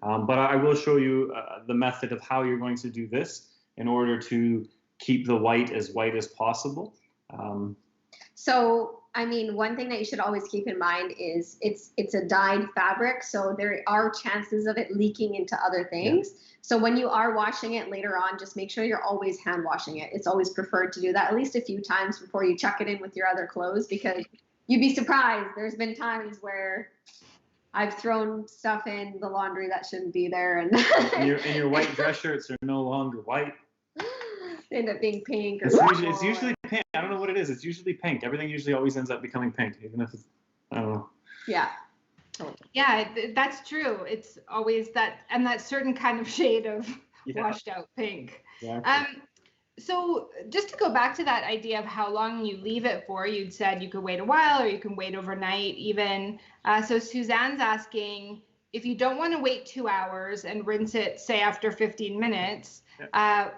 But I will show you the method of how you're going to do this in order to keep the white as possible. So, I mean, one thing that you should always keep in mind is it's a dyed fabric, so there are chances of it leaking into other things. Yeah. So when you are washing it later on, just make sure you're always hand washing it. It's always preferred to do that at least a few times before you chuck it in with your other clothes, because you'd be surprised. There's been times where I've thrown stuff in the laundry that shouldn't be there, and your white dress shirts are no longer white. They end up being pink. Or it's usually pink. I don't know what it is. It's usually pink. Everything usually always ends up becoming pink, even if it's, I don't know. Yeah. Yeah, that's true. It's always that certain kind of shade of washed out pink. Exactly. So just to go back to that idea of how long you leave it for, you'd said you could wait a while or you can wait overnight even. So Suzanne's asking, if you don't want to wait 2 hours and rinse it, say after 15 minutes,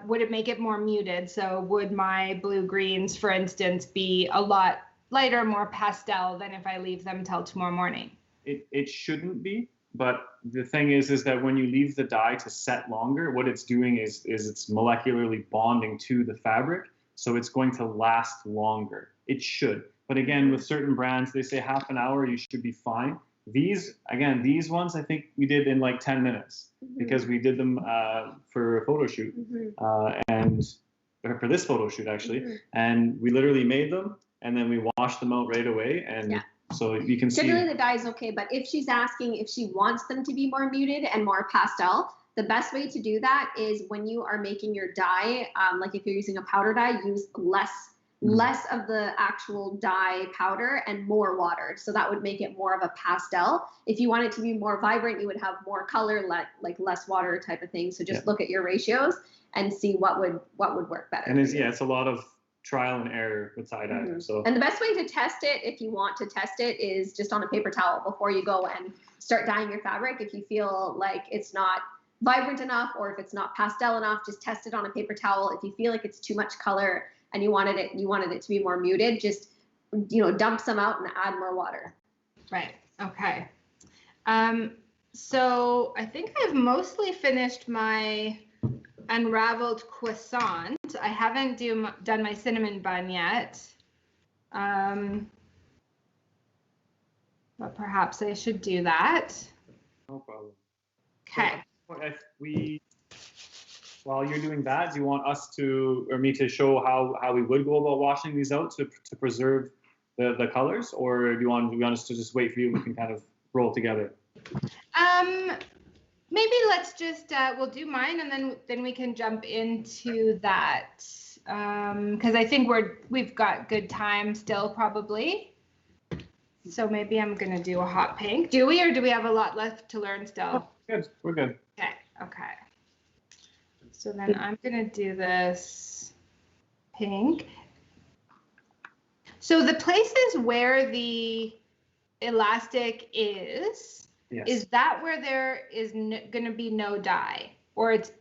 would it make it more muted? So would my blue greens, for instance, be a lot lighter, more pastel than if I leave them till tomorrow morning? It shouldn't be, but the thing is that when you leave the dye to set longer, what it's doing is it's molecularly bonding to the fabric, so it's going to last longer. It should, but again, with certain brands, they say half an hour, you should be fine. These ones, I think we did in like 10 minutes because we did them for a photo shoot, and for this photo shoot actually, and we literally made them and then we washed them out right away, and so you can see. Generally the dye is okay, but if she's asking if she wants them to be more muted and more pastel, the best way to do that is when you are making your dye, like if you're using a powder dye, use less of the actual dye powder and more water. So that would make it more of a pastel. If you want it to be more vibrant, you would have more color, like less water type of thing. So just look at your ratios and see what would work better. And it's a lot of trial and error with tie-dye. So, and the best way to test it, if you want to test it, is just on a paper towel before you go and start dyeing your fabric. If you feel like it's not vibrant enough or if it's not pastel enough, just test it on a paper towel. If you feel like it's too much color and you wanted it to be more muted, just dump some out and add more water. Right. Okay. So I think I've mostly finished my unraveled croissant. I haven't done my cinnamon bun yet, but perhaps I should do that. No problem. Okay. So while you're doing that, do you want us to, or me to show how we would go about washing these out to preserve the colors, or do you want us to just wait for you and we can kind of roll together? Maybe let's just we'll do mine, and then we can jump into that, because I think we've got good time still probably. So maybe I'm gonna do a hot pink. Do we, or do we have a lot left to learn still? Oh, good, we're good. Okay. Okay. So then I'm gonna do this pink. So the places where the elastic is that where there is going to be no dye, or it's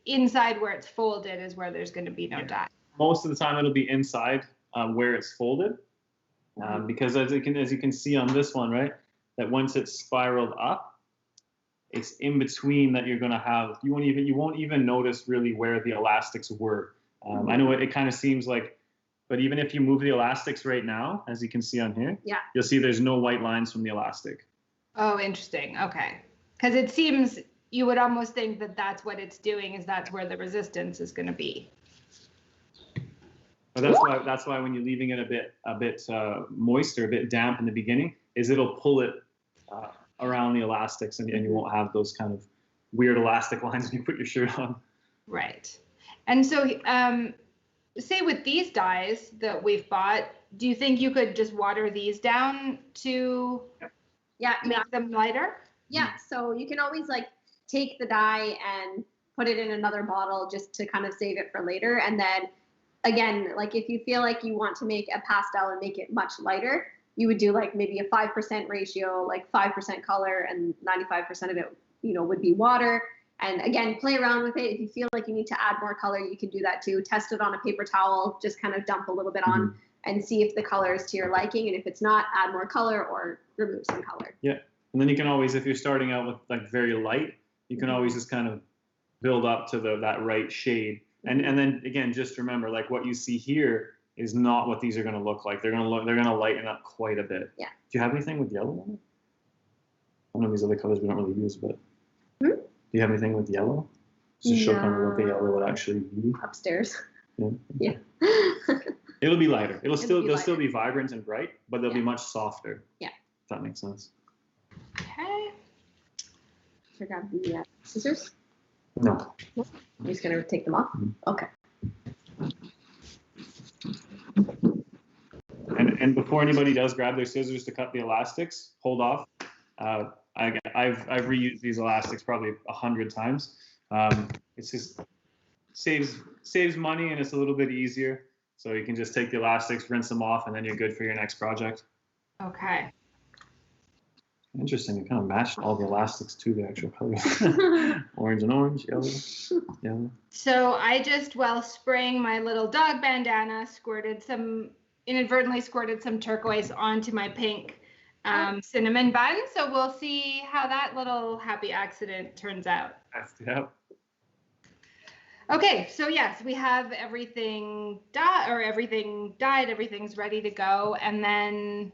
inside where it's folded is where there's going to be no dye? Most of the time it'll be inside where it's folded, because as you can see on this one, right, that once it's spiraled up, it's in between that you're going to have, you won't even notice really where the elastics were. I know it kind of seems like, but even if you move the elastics right now, as you can see on here, you'll see there's no white lines from the elastic. Oh, interesting. Okay. Because it seems you would almost think that that's what it's doing, is that's where the resistance is going to be. But that's why when you're leaving it a bit moist or a bit damp in the beginning, is it'll pull it around the elastics, and you won't have those kind of weird elastic lines when you put your shirt on. Right. And so, say with these dyes that we've bought, do you think you could just water these down to make them lighter? Yeah, so you can always like take the dye and put it in another bottle just to kind of save it for later. And then again, like if you feel like you want to make a pastel and make it much lighter, you would do like maybe a 5% ratio, like 5% color and 95% of it, would be water. And again, play around with it. If you feel like you need to add more color, you can do that too. Test it on a paper towel, just kind of dump a little bit on and see if the color is to your liking. And if it's not, add more color or remove some color. Yeah. And then you can always, if you're starting out with like very light, you can always just kind of build up to that right shade. And then again, just remember, like what you see here is not what these are going to look like. They're going to lighten up quite a bit. Yeah. Do you have anything with yellow on it? I know these other colors we don't really use, but do you have anything with yellow? Just to show kind of what the yellow would actually be. Upstairs. Yeah. It'll be lighter. They'll still be vibrant and bright, but they'll be much softer. Yeah. If that makes sense. Okay. Should I grab the scissors? No. You're just gonna take them off? Okay. And before anybody does grab their scissors to cut the elastics, hold off. I've reused these elastics probably 100 times. It's just saves money, and it's a little bit easier. So you can just take the elastics, rinse them off, and then you're good for your next project. Okay. Interesting. You kind of matched all the elastics to the actual colors. Orange and orange, yellow. So I just, while spraying my little dog bandana, inadvertently squirted some turquoise onto my pink cinnamon bun. So we'll see how that little happy accident turns out. Yep. Okay, so yes, we have everything dyed, everything's ready to go. And then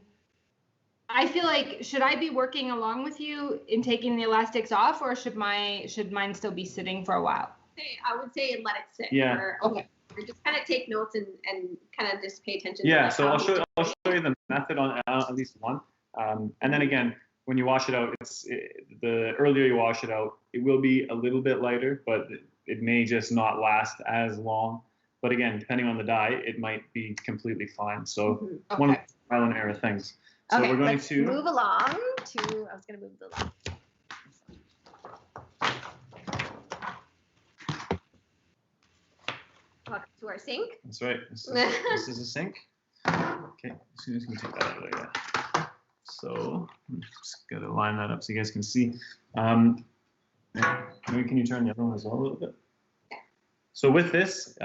I feel like, should I be working along with you in taking the elastics off, or should mine still be sitting for a while? I would say let it sit. Yeah. Okay. Just kind of take notes and kind of just pay attention. Yeah. To So I'll show you the method on at least one. And then again, when you wash it out, the earlier you wash it out, it will be a little bit lighter, but it may just not last as long. But again, depending on the dye, it might be completely fine. So one of the trial and error things. So we're going to move along to. I was going to move the left. Welcome to our sink. That's right. This is a sink. Okay, as soon as you can take that out of there. Yeah. So I'm just gonna line that up so you guys can see. Maybe can you turn the other one as well a little bit? So with this,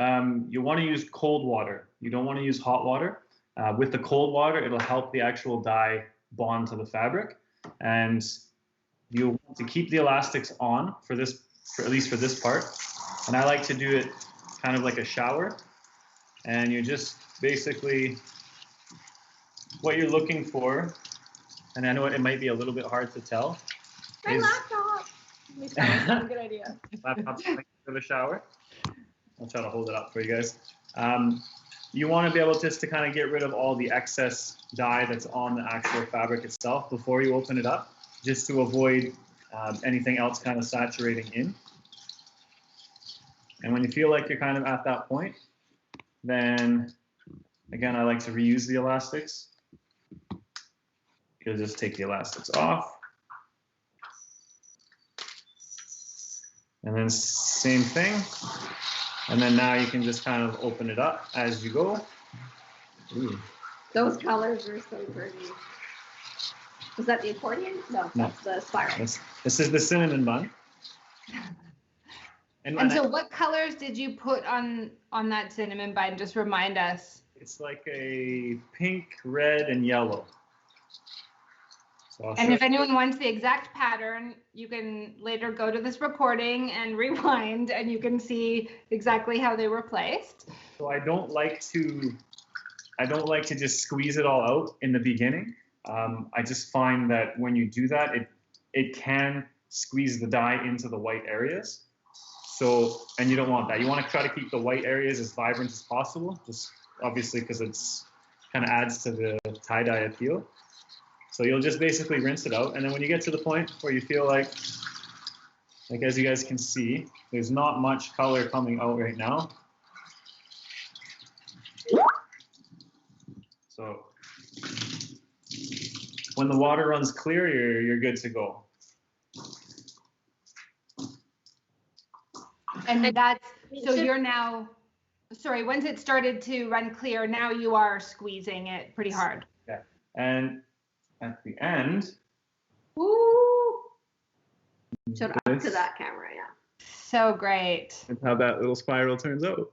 you want to use cold water. You don't want to use hot water. With the cold water, it'll help the actual dye bond to the fabric, and you'll want to keep the elastics on for at least for this part. And I like to do it kind of like a shower, and you just basically, what you're looking for, and I know it might be a little bit hard to tell. My laptop. That's a good idea. Laptop's for the shower. I'll try to hold it up for you guys. You want to be able just to kind of get rid of all the excess dye that's on the actual fabric itself before you open it up. just to avoid anything else kind of saturating in. And when you feel like you're kind of at that point, then again, I like to reuse the elastics. You'll just take the elastics off. And then same thing. And then now you can just kind of open it up as you go. Ooh. Those colors are so pretty. Was that the accordion? No, that's the spiral. This is the cinnamon bun. And so what colors did you put on that cinnamon bun? Just remind us. It's like a pink, red, and yellow. So and if anyone wants the exact pattern, you can later go to this recording and rewind, and you can see exactly how they were placed. So I don't like to just squeeze it all out in the beginning. I just find that when you do that, it can squeeze the dye into the white areas. So, and you don't want that. You want to try to keep the white areas as vibrant as possible, just obviously because it's kind of adds to the tie-dye appeal. So you'll just basically rinse it out. And then when you get to the point where you feel like as you guys can see, there's not much color coming out right now. So when the water runs clear, you're good to go. And that's, so you're now, sorry, once it started to run clear, now you are squeezing it pretty hard. Yeah. And at the end. Woo! Showed up to that camera, yeah. So great. And how that little spiral turns out.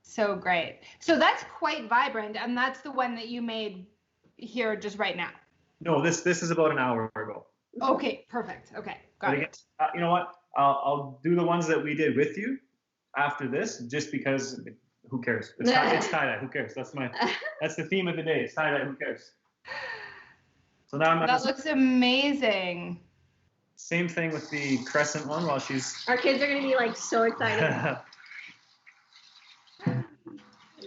So great. So that's quite vibrant, and that's the one that you made here just right now. No, this is about an hour ago. Okay, perfect. Okay, got it. You know what? I'll do the ones that we did with you after this, just because. Who cares? It's tie-dye. Who cares? That's the theme of the day. It's tie-dye. Who cares? So now that looks amazing. Same thing with the crescent one. While she's. Our kids are gonna be like so excited.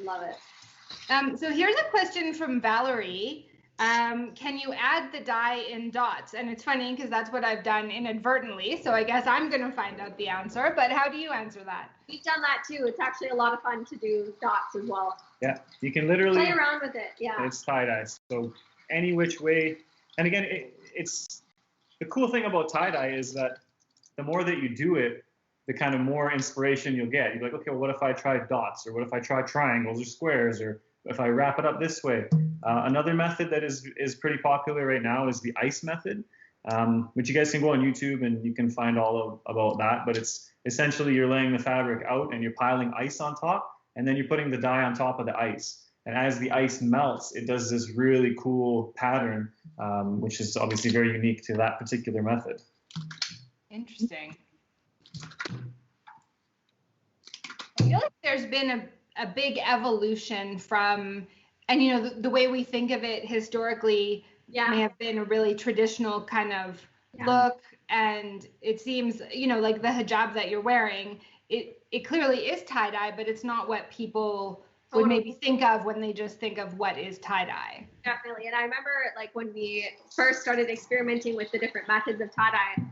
Love it. So here's a question from Valerie. Can you add the dye in dots? And it's funny because that's what I've done inadvertently. So I guess I'm going to find out the answer. But how do you answer that? We've done that too. It's actually a lot of fun to do dots as well. Yeah, you can literally play around with it. Yeah. It's tie-dye. So any which way. And again, it's the cool thing about tie-dye is that the more that you do it, the kind of more inspiration you'll get. You're like, okay, well, what if I try dots? Or what if I try triangles or squares? Or if I wrap it up this way? Another method that is pretty popular right now is the ice method, which you guys can go on YouTube and you can find all about that. But it's essentially you're laying the fabric out and you're piling ice on top, and then you're putting the dye on top of the ice. And as the ice melts, it does this really cool pattern, which is obviously very unique to that particular method. Interesting. I feel like there's been a big evolution from, and you know, the way we think of it historically may have been a really traditional kind of look, and it seems, you know, like the hijab that you're wearing, it clearly is tie-dye, but it's not what people would maybe think of when they just think of what is tie-dye. Definitely. And I remember like when we first started experimenting with the different methods of tie-dye,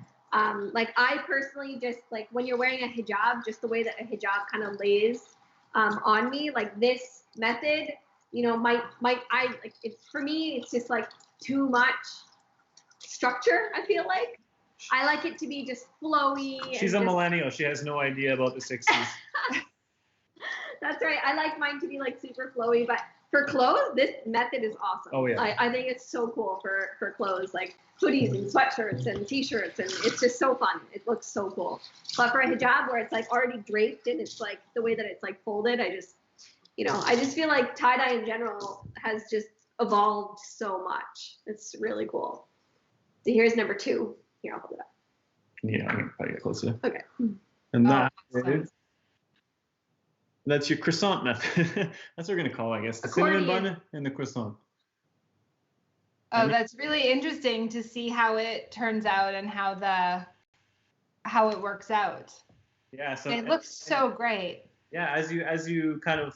like I personally just like when you're wearing a hijab, just the way that a hijab kind of lays on me, like this method, you know, might I like it's for me, it's just like too much structure. I feel like I like it to be just flowy. She's a millennial. She has no idea about the 60s. That's right. I like mine to be like super flowy, but for clothes, this method is awesome. Oh yeah. I think it's so cool for clothes, like hoodies and sweatshirts and t-shirts, and it's just so fun. It looks so cool. But for a hijab where it's like already draped and it's like the way that it's like folded, I just feel like tie-dye in general has just evolved so much. It's really cool. So here's number 2. Here, I'll hold it up. Yeah, I'm gonna probably get closer. Okay. And that's your croissant method. That's what we're gonna call it, I guess. The cinnamon bun and the croissant. Oh, that's really interesting to see how it turns out and how it works out. Yeah, so it looks so great. Yeah, as you kind of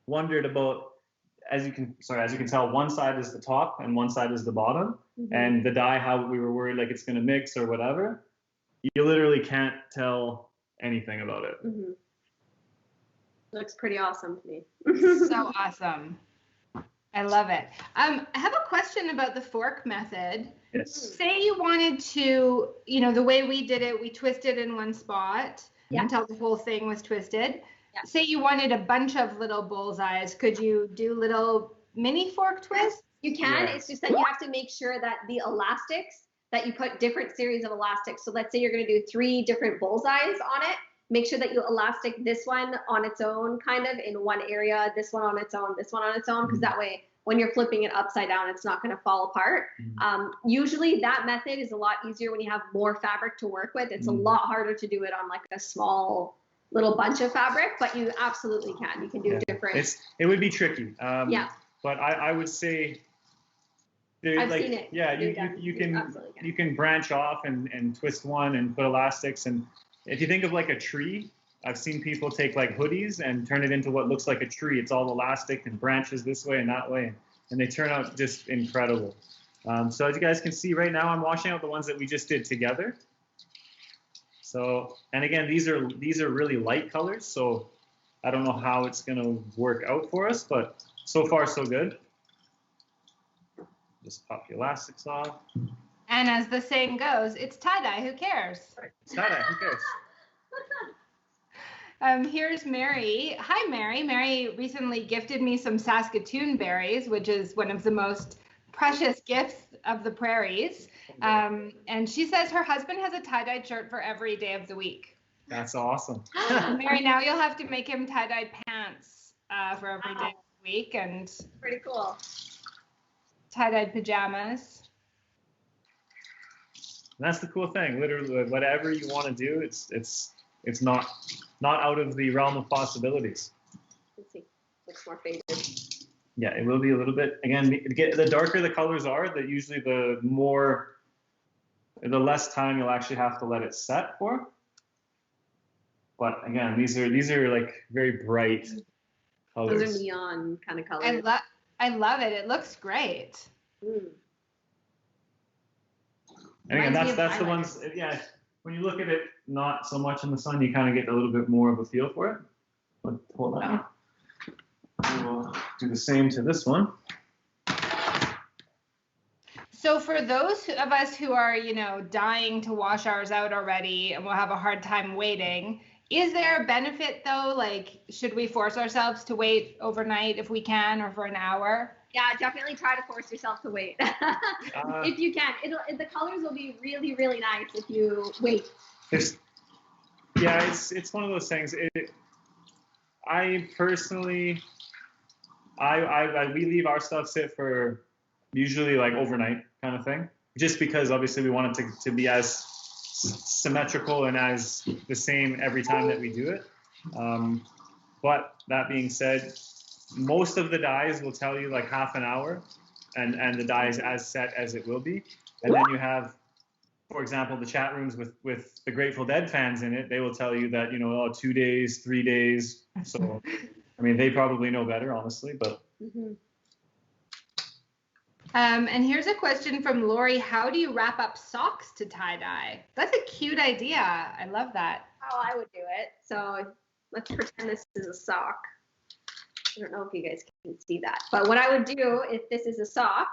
wondered about, as you can tell, one side is the top and one side is the bottom. and the dye, how we were worried like it's going to mix or whatever, you literally can't tell anything about it. Looks pretty awesome to me. So awesome. I love it. I have a question about the fork method. Yes. Say you wanted to, you know, the way we did it, we twisted in one spot until the whole thing was twisted. Yeah. Say you wanted a bunch of little bullseyes. Could you do little mini fork twists? You can. It's just that you have to make sure that the elastics, that you put different series of elastics. So let's say you're going to do 3 different bullseyes on it. Make sure that you elastic this one on its own, kind of in one area, this one on its own, this one on its own, because that way when you're flipping it upside down, it's not going to fall apart. Usually that method is a lot easier when you have more fabric to work with. It's a lot harder to do it on like a small little bunch of fabric, but you absolutely can. You can do different. It would be tricky. But I would say, I've seen it. Yeah, you can branch off and twist one and put elastics. And if you think of like a tree, I've seen people take like hoodies and turn it into what looks like a tree. It's all elastic and branches this way and that way, and they turn out just incredible. So as you guys can see right now, I'm washing out the ones that we just did together. So, and again, these are really light colors, so I don't know how it's gonna work out for us, but so far so good. Just pop the elastics off. And as the saying goes, it's tie-dye, who cares? Right. It's tie-dye, who cares? Here's Mary. Hi, Mary. Mary recently gifted me some Saskatoon berries, which is one of the most precious gifts of the prairies. And she says her husband has a tie-dyed shirt for every day of the week. That's awesome. Mary, now you'll have to make him tie-dyed pants for every day of the week, and pretty cool. Tie-dyed pajamas. And that's the cool thing. Literally, whatever you want to do, it's not out of the realm of possibilities. Let's see. Looks more faded. Yeah, it will be a little bit. Again, the darker the colors are, usually the less time you'll actually have to let it set for. But again, these are like very bright colors. Those are neon kind of colors. I love it. It looks great. And again, that's the ones. Yeah, when you look at it not so much in the sun, you kind of get a little bit more of a feel for it. But hold on. We'll do the same to this one. So for those of us who are, dying to wash ours out already and we'll have a hard time waiting, is there a benefit though? Like, should we force ourselves to wait overnight if we can, or for an hour? Yeah, definitely try to force yourself to wait. If you can. The colors will be really, really nice if you wait. It's one of those things. I personally, we leave our stuff sit for usually like overnight kind of thing, just because obviously we want it to be as symmetrical and as the same every time that we do it. But that being said, most of the dyes will tell you like half an hour, and the dye is as set as it will be. And then you have, for example, the chat rooms with the Grateful Dead fans in it, they will tell you that, 2 days, 3 days. So, I mean, they probably know better, honestly, but. And here's a question from Lori. How do you wrap up socks to tie-dye? That's a cute idea. I love that. How I would do it. So let's pretend this is a sock. I don't know if you guys can see that. But what I would do if this is a sock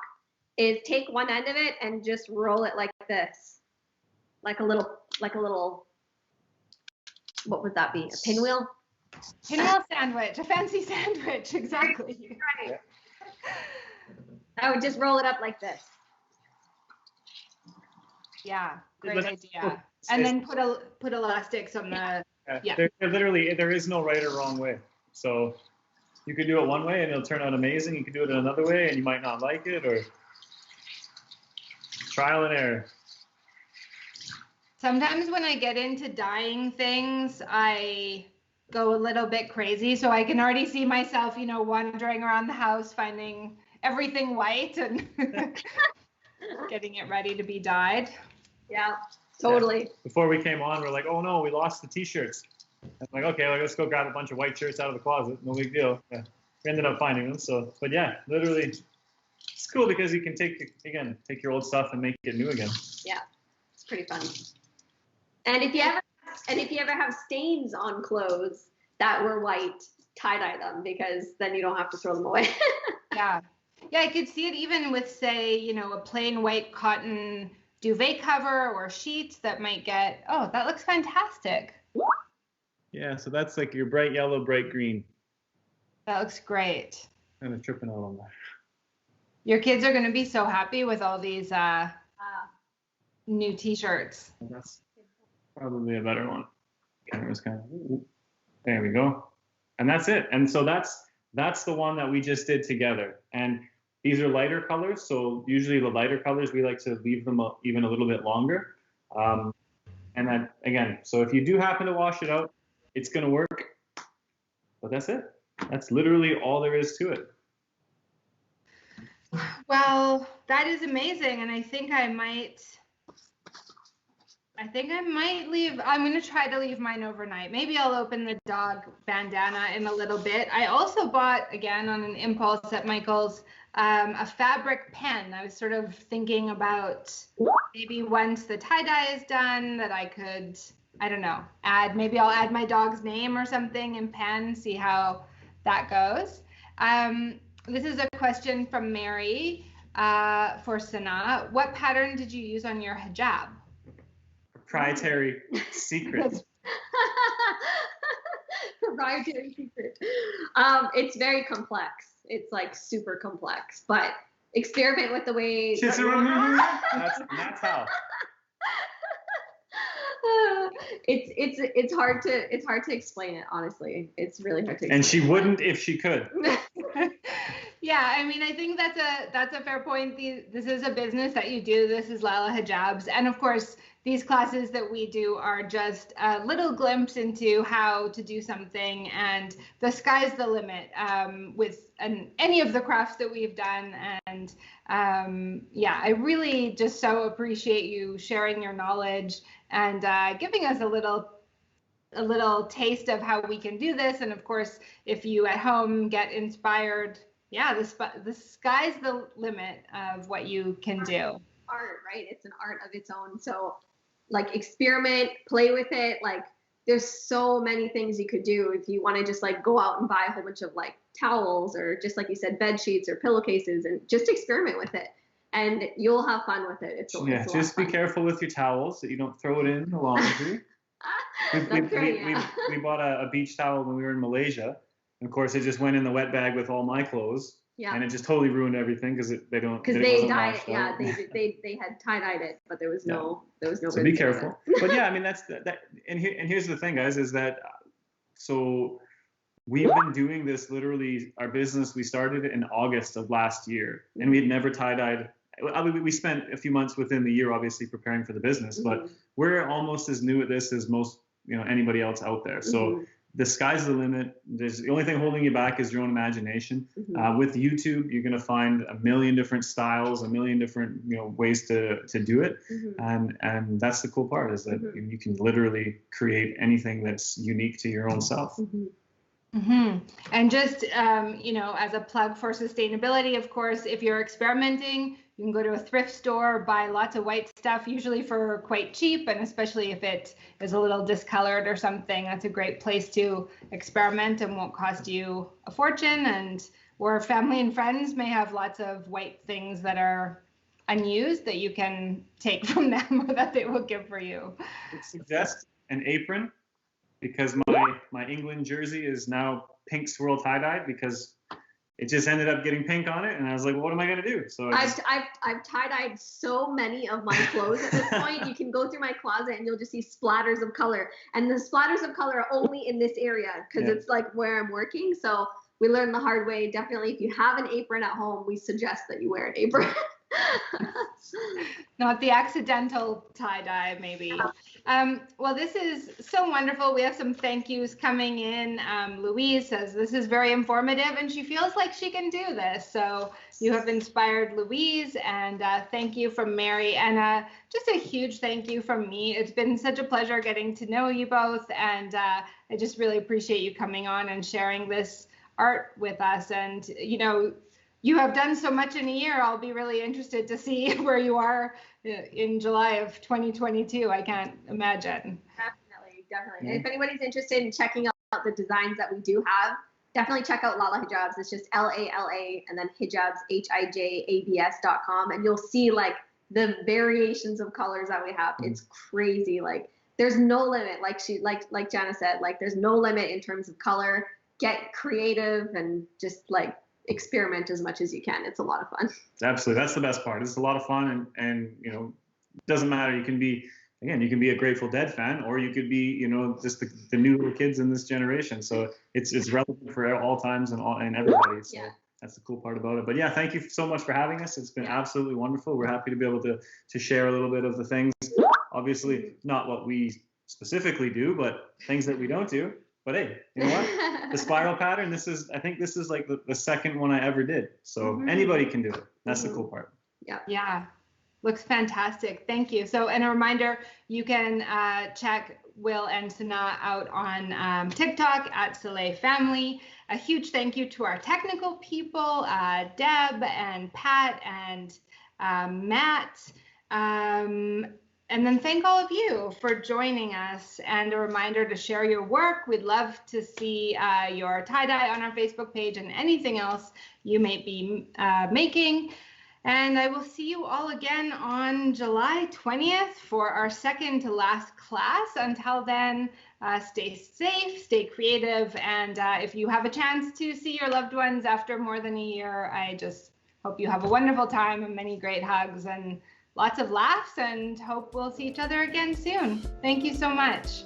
is take one end of it and just roll it like this. Like a little, what would that be? A pinwheel? Pinwheel sandwich, a fancy sandwich, exactly. Right. I would just roll it up like this. Yeah, great idea. And then put elastics on the. Yeah. There is no right or wrong way. So you could do it one way and it'll turn out amazing. You could do it another way and you might not like it, or trial and error. Sometimes when I get into dyeing things, I go a little bit crazy. So I can already see myself, wandering around the house, finding everything white and getting it ready to be dyed. Yeah, totally. Yeah. Before we came on, we're like, oh no, we lost the t-shirts. I'm like, okay, let's go grab a bunch of white shirts out of the closet. No big deal. Yeah. We ended up finding them. So, but yeah, literally, cool because you can take your old stuff and make it new again. Yeah, it's pretty fun. And if you ever have stains on clothes that were white, tie-dye them, because then you don't have to throw them away. Yeah. Yeah, I could see it even with, say, you know, a plain white cotton duvet cover or sheets that might get, oh, that looks fantastic. Yeah, so that's like your bright yellow, bright green. That looks great. Kind of tripping out on that. Your kids are going to be so happy with all these new t-shirts. That's probably a better one. Camera's kind of, there we go. And that's it. And so that's the one that we just did together. And these are lighter colors. So usually the lighter colors, we like to leave them even a little bit longer. And then again, so if you do happen to wash it out, it's going to work. But that's it. That's literally all there is to it. Well, that is amazing. And I think I might leave. I'm going to try to leave mine overnight. Maybe I'll open the dog bandana in a little bit. I also bought, again, on an impulse at Michael's, a fabric pen. I was sort of thinking about maybe once the tie-dye is done that I could, I don't know, maybe I'll add my dog's name or something in pen, see how that goes. This is a question from Mary for Sana. What pattern did you use on your hijab? Proprietary secret. Proprietary secret. It's very complex. It's like super complex, but experiment with the way. That's how. It's hard to explain it, honestly. It's really hard to explain. And she wouldn't if she could. Yeah, I mean, I think that's a fair point. This is a business that you do. This is Lala Hijabs. And of course, these classes that we do are just a little glimpse into how to do something, and the sky's the limit with any of the crafts that we've done. And yeah, I really just so appreciate you sharing your knowledge and giving us a little taste of how we can do this. And of course, if you at home get inspired, yeah, the sky's the limit of what you can do. Art, right? It's an art of its own. So like experiment, play with it. Like there's so many things you could do if you want to just like go out and buy a whole bunch of like towels or just like you said, bed sheets or pillowcases, and just experiment with it. And you'll have fun with it. It's just be careful with your towels that you don't throw it in the laundry. We bought a beach towel when we were in Malaysia. And of course, it just went in the wet bag with all my clothes. Yeah. And it just totally ruined everything because they dyed it. Yeah, they had tie-dyed it, but there was no. So be careful. But yeah, I mean that's that. And here's the thing, guys, is that so we've been doing this literally. Our business, we started it in August of last year, and we had never tie-dyed. We spent a few months within the year, obviously preparing for the business, but we're almost as new at this as most anybody else out there. So. The sky's the limit. The only thing holding you back is your own imagination. With YouTube, you're going to find a million different styles, a million different ways to do it, and that's the cool part, is that you can literally create anything that's unique to your own self. And just as a plug for sustainability, of course, if you're experimenting, you can go to a thrift store, buy lots of white stuff, usually for quite cheap, and especially if it is a little discolored or something, that's a great place to experiment and won't cost you a fortune. And or family and friends may have lots of white things that are unused that you can take from them or that they will give for you. I would suggest an apron, because my England jersey is now pink swirl tie-dyed because it just ended up getting pink on it, and I was like, well, what am I gonna do? So I've tie-dyed so many of my clothes at this point. You can go through my closet and you'll just see splatters of color, and the splatters of color are only in this area because it's like where I'm working. So we learned the hard way. Definitely, if you have an apron at home, we suggest that you wear an apron. Not the accidental tie-dye, maybe. Well, this is so wonderful. We have some thank yous coming in. Louise says, this is very informative, and she feels like she can do this. So you have inspired Louise, and thank you from Mary. And just a huge thank you from me. It's been such a pleasure getting to know you both, and I just really appreciate you coming on and sharing this art with us. And, You have done so much in a year. I'll be really interested to see where you are in July of 2022. I can't imagine. Definitely. And if anybody's interested in checking out the designs that we do have, definitely check out Lala Hijabs. It's just LALA and then hijabs, HIJABS.com. And you'll see like the variations of colors that we have. It's crazy. Like there's no limit. Like Jana said, like there's no limit in terms of color. Get creative and just like experiment as much as you can. It's a lot of fun. Absolutely. That's the best part. It's a lot of fun, and you know, it doesn't matter. You can be a Grateful Dead fan, or you could be, you know, just the new little kids in this generation. So it's relevant for all times and everybody. So that's the cool part about it. But yeah, thank you so much for having us. It's been absolutely wonderful. We're happy to be able to share a little bit of the things. Obviously, not what we specifically do, but things that we don't do. But hey, you know what? The spiral pattern, I think this is like the second one I ever did. So anybody can do it. That's the cool part. Yeah. Looks fantastic. Thank you. So, and a reminder, you can check Will and Sana out on TikTok at Saleh Family. A huge thank you to our technical people, Deb and Pat and Matt. And then thank all of you for joining us, and a reminder to share your work. We'd love to see your tie-dye on our Facebook page and anything else you may be making. And I will see you all again on July 20th for our second to last class. Until then, stay safe, stay creative, and if you have a chance to see your loved ones after more than a year, I just hope you have a wonderful time and many great hugs and lots of laughs, and hope we'll see each other again soon. Thank you so much.